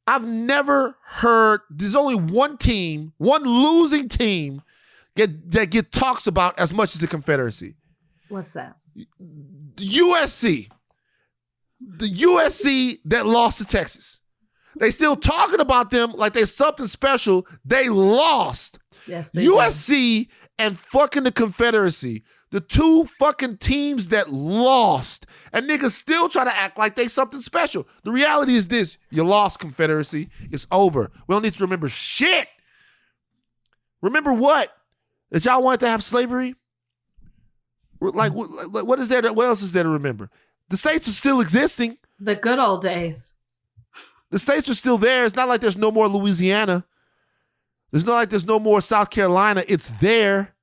S1: I've never heard, there's only one team, one losing team that get talks about as much as the Confederacy.
S2: What's that?
S1: The USC. The USC that lost to Texas. They still talking about them like they're something special. They lost.
S2: Yes, they
S1: USC and fucking the Confederacy. The two fucking teams that lost. And niggas still try to act like they something special. The reality is this. You lost, Confederacy. It's over. We don't need to remember shit. Remember what? That y'all wanted to have slavery? Like, what is there? What else is there to remember? The states are still existing.
S2: The good old days.
S1: The states are still there. It's not like there's no more Louisiana. It's not like there's no more South Carolina. It's there.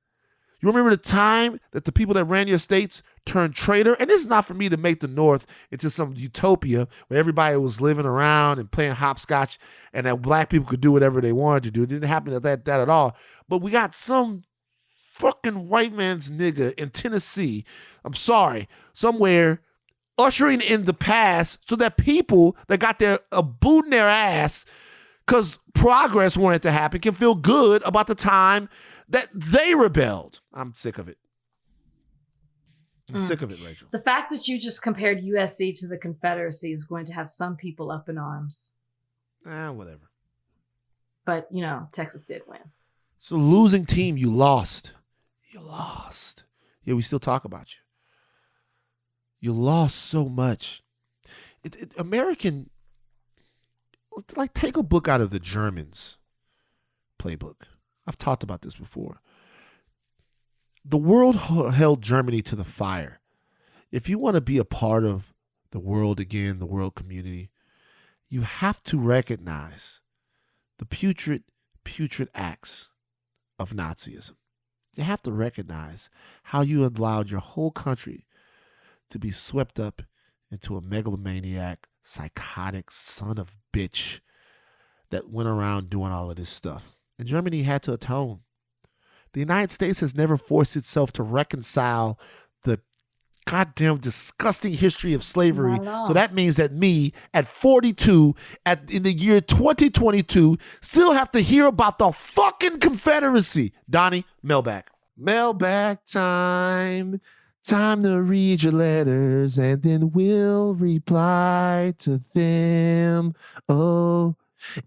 S1: You remember the time that the people that ran your states turned traitor? And this is not for me to make the North into some utopia where everybody was living around and playing hopscotch and that black people could do whatever they wanted to do. It didn't happen to that at all. But we got some fucking white man's nigga in Tennessee, I'm sorry, somewhere ushering in the past so that people that got their boot in their ass because progress wanted to happen can feel good about the time that they rebelled. I'm sick of it. I'm sick of it, Rachel.
S2: The fact that you just compared USC to the Confederacy is going to have some people up in arms.
S1: Whatever.
S2: But, you know, Texas did win.
S1: So losing team, you lost. You lost. Yeah, we still talk about you. You lost so much. American, like, take a book out of the Germans' playbook. I've talked about this before. The world held Germany to the fire. If you want to be a part of the world again, the world community, you have to recognize the putrid acts of Nazism. You have to recognize how you allowed your whole country to be swept up into a megalomaniac, psychotic son of bitch that went around doing all of this stuff. And Germany had to atone. The United States has never forced itself to reconcile the goddamn disgusting history of slavery. So that means that me at 42 in the year 2022 still have to hear about the fucking Confederacy. Donnie, mailbag. Mailbag time. Time to read your letters and then we'll reply to them. Oh,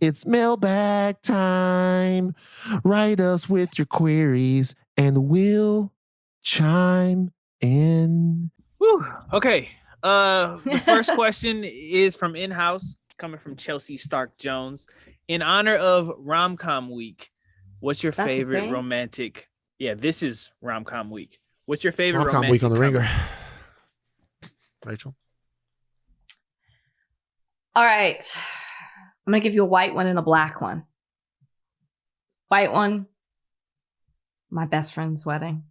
S1: it's mailbag time. Write us with your queries and we'll chime in.
S3: Whew. Okay. The first question is from in-house, coming from Chelsea Stark Jones. In honor of Rom-Com Week, what's your favorite romantic? Yeah, this is Rom-Com Week. What's your favorite
S1: Rom-Com
S3: romantic
S1: Week on the
S3: comedy?
S1: Ringer? Rachel?
S2: All right. I'm going to give you a white one and a black one. White one, My Best Friend's Wedding.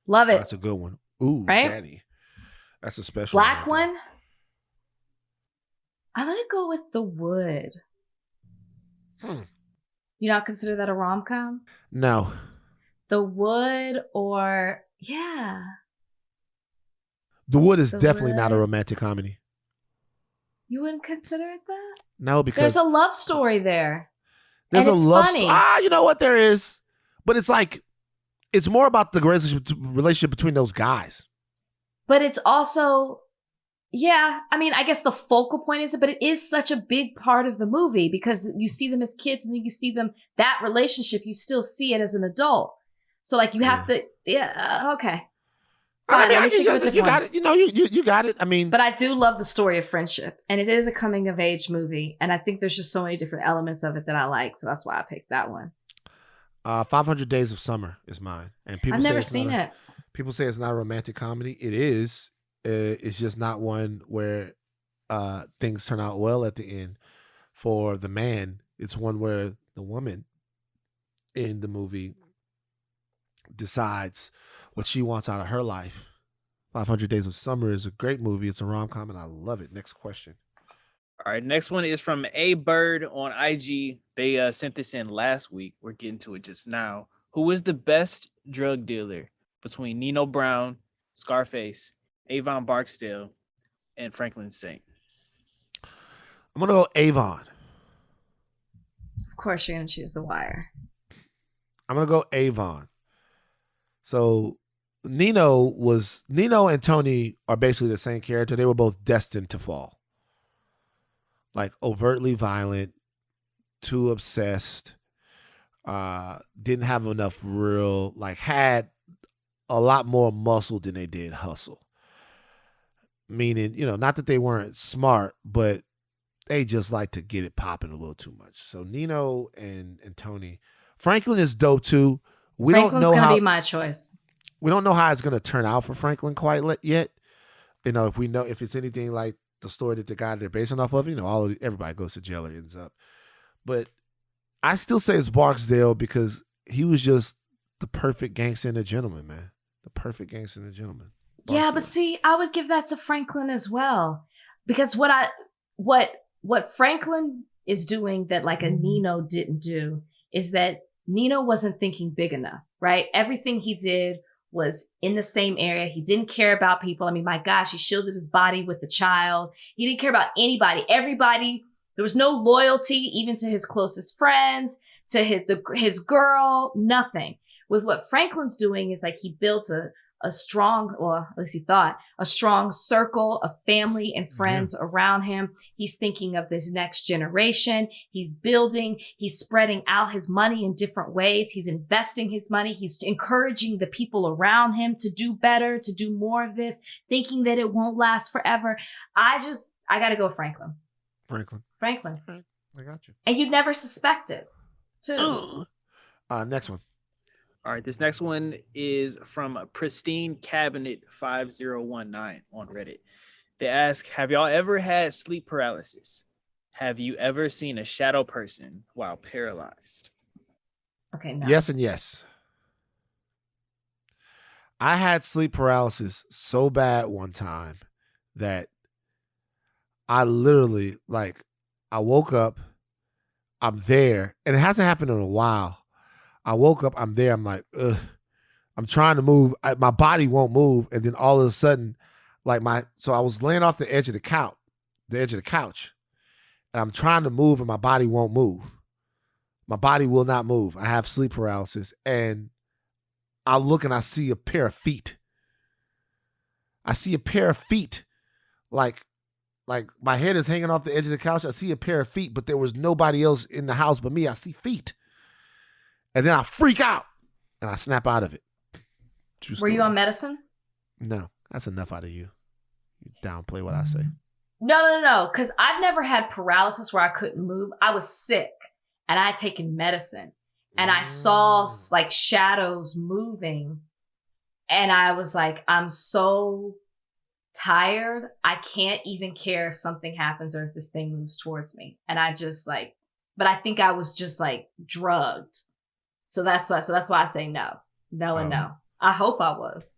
S2: Love it.
S1: That's a good one. Ooh,
S2: right?
S1: Daddy. That's a special
S2: Black
S1: one.
S2: one, I'm going to go with The Wood. You not consider that a rom-com?
S1: No.
S2: The Wood or, yeah.
S1: The Wood is
S2: The
S1: definitely not a
S2: Wood.
S1: romantic comedy.
S2: You wouldn't consider it that?
S1: No, because
S2: There's a love story there.
S1: there's
S2: and
S1: a
S2: it's
S1: love
S2: funny.
S1: story. You know what there is? But it's like, it's more about the relationship between those guys.
S2: But it's also, yeah, I mean, I guess the focal point is it, but it is such a big part of the movie because you see them as kids and then you see them, that relationship, you still see it as an adult. So like you have to, yeah, okay. Fine, let me
S1: I
S2: think of a different
S1: you got
S2: one.
S1: it. You know, you got it. I mean,
S2: But I do love the story of friendship, and it is a coming of age movie, and I think there's just so many different elements of it that I like, so that's why I picked that one.
S1: 500 Days of Summer is mine, and people
S2: I've
S1: say
S2: never
S1: it's
S2: seen it.
S1: People say it's not a romantic comedy. It is. It's just not one where things turn out well at the end for the man. It's one where the woman in the movie decides what she wants out of her life. 500 Days of Summer is a great movie. It's a rom-com, and I love it. Next question.
S3: All right, next one is from A Bird on IG. They sent this in last week. We're getting to it just now. Who is the best drug dealer between Nino Brown, Scarface, Avon Barksdale, and Franklin Saint?
S1: I'm going to go Avon.
S2: Of course, you're gonna choose The Wire.
S1: I'm going to go Avon. So Nino and Tony are basically the same character. They were both destined to fall. Like overtly violent, too obsessed, didn't have enough real, like had a lot more muscle than they did hustle. Meaning, not that they weren't smart, but they just like to get it popping a little too much. So Nino and Tony. Franklin is dope too.
S2: Franklin's gonna be my choice.
S1: We don't know how it's gonna turn out for Franklin quite yet. If it's anything like the story that the guy they're basing off of, everybody goes to jail or ends up. But I still say it's Barksdale because he was just the perfect gangster and a gentleman, man. The perfect gangster and a gentleman. Barksdale.
S2: Yeah, but see, I would give that to Franklin as well. Because what Franklin is doing that like a Nino didn't do is that Nino wasn't thinking big enough, right? Everything he did was in the same area. He didn't care about people. I mean, my gosh, he shielded his body with the child. He didn't care about anybody. Everybody, there was no loyalty even to his closest friends, to his girl, nothing. With what Franklin's doing is like he built a strong, or at least he thought, a strong circle of family and friends around him. He's thinking of this next generation. He's building, he's spreading out his money in different ways. He's investing his money. He's encouraging the people around him to do better, to do more of this, thinking that it won't last forever. I got to go Franklin. Franklin.
S1: I got you.
S2: And you'd never suspect it, too.
S1: Next one.
S3: All right, this next one is from Pristine Cabinet 5019 on Reddit. They ask, have y'all ever had sleep paralysis? Have you ever seen a shadow person while paralyzed?
S2: Okay, no.
S1: Yes and yes. I had sleep paralysis so bad one time that I literally, I woke up, I'm there, and it hasn't happened in a while. I woke up, I'm there, I'm like, ugh. I'm trying to move. My body won't move. And then all of a sudden, so I was laying off the edge of the couch, and I'm trying to move and my body won't move. My body will not move. I have sleep paralysis. And I look and I see a pair of feet. Like my head is hanging off the edge of the couch. I see a pair of feet, but there was nobody else in the house but me. I see feet. And then I freak out and I snap out of it.
S2: Were you on medicine?
S1: No, that's enough out of you. You downplay what I say.
S2: No. Because I've never had paralysis where I couldn't move. I was sick and I had taken medicine and I saw shadows moving. And I was like, I'm so tired. I can't even care if something happens or if this thing moves towards me. And I just but I think I was just drugged. So that's why I say no. No and no. I hope I was.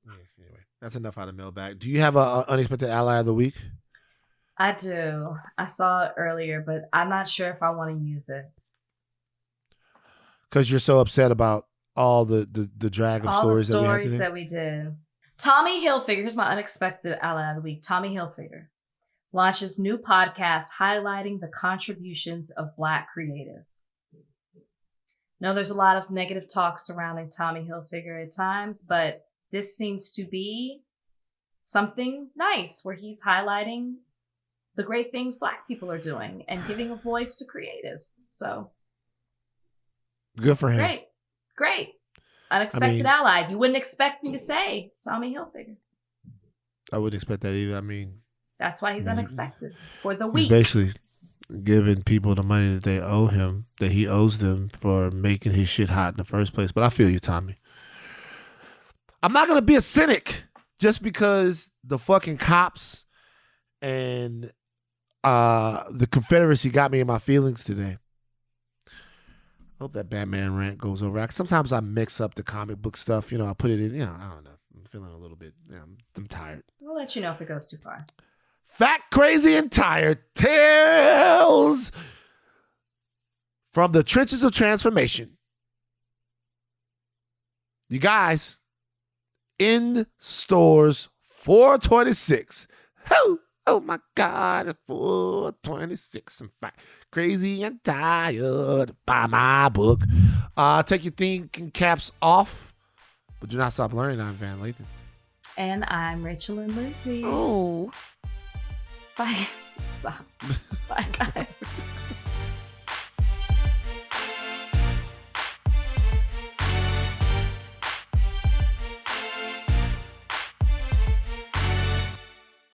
S1: Anyway, that's enough out of mailbag. Do you have an unexpected ally of the week?
S2: I do. I saw it earlier, but I'm not sure if I want to use it.
S1: Because you're so upset about all the drag of stories that we had today?
S2: that we did. Tommy Hilfiger, here's my unexpected ally of the week. Tommy Hilfiger launches new podcast highlighting the contributions of Black creatives. No, there's a lot of negative talk surrounding Tommy Hilfiger at times, but this seems to be something nice where he's highlighting the great things Black people are doing and giving a voice to creatives. So
S1: good for him.
S2: Great. Unexpected ally. You wouldn't expect me to say Tommy Hilfiger.
S1: I wouldn't expect that either. I mean,
S2: that's why he's unexpected for the
S1: he's
S2: week.
S1: Basically giving people the money that they owe him, that he owes them for making his shit hot in the first place. But I feel you, Tommy. I'm not gonna be a cynic just because the fucking cops and the Confederacy got me in my feelings today. I hope that Batman rant goes over. Sometimes I mix up the comic book stuff. I put it in, I don't know. I'm feeling a little bit, I'm tired.
S2: We'll let you know if it goes too far.
S1: Fat, Crazy, and Tired tales from the trenches of transformation. You guys, in stores 426. Oh my God, it's 426. I'm fat, crazy, and tired. Buy my book. Take your thinking caps off, but do not stop learning. I'm Van Lathan.
S2: And I'm Rachel Lindsay.
S1: Oh.
S2: Bye. Stop. Bye, guys.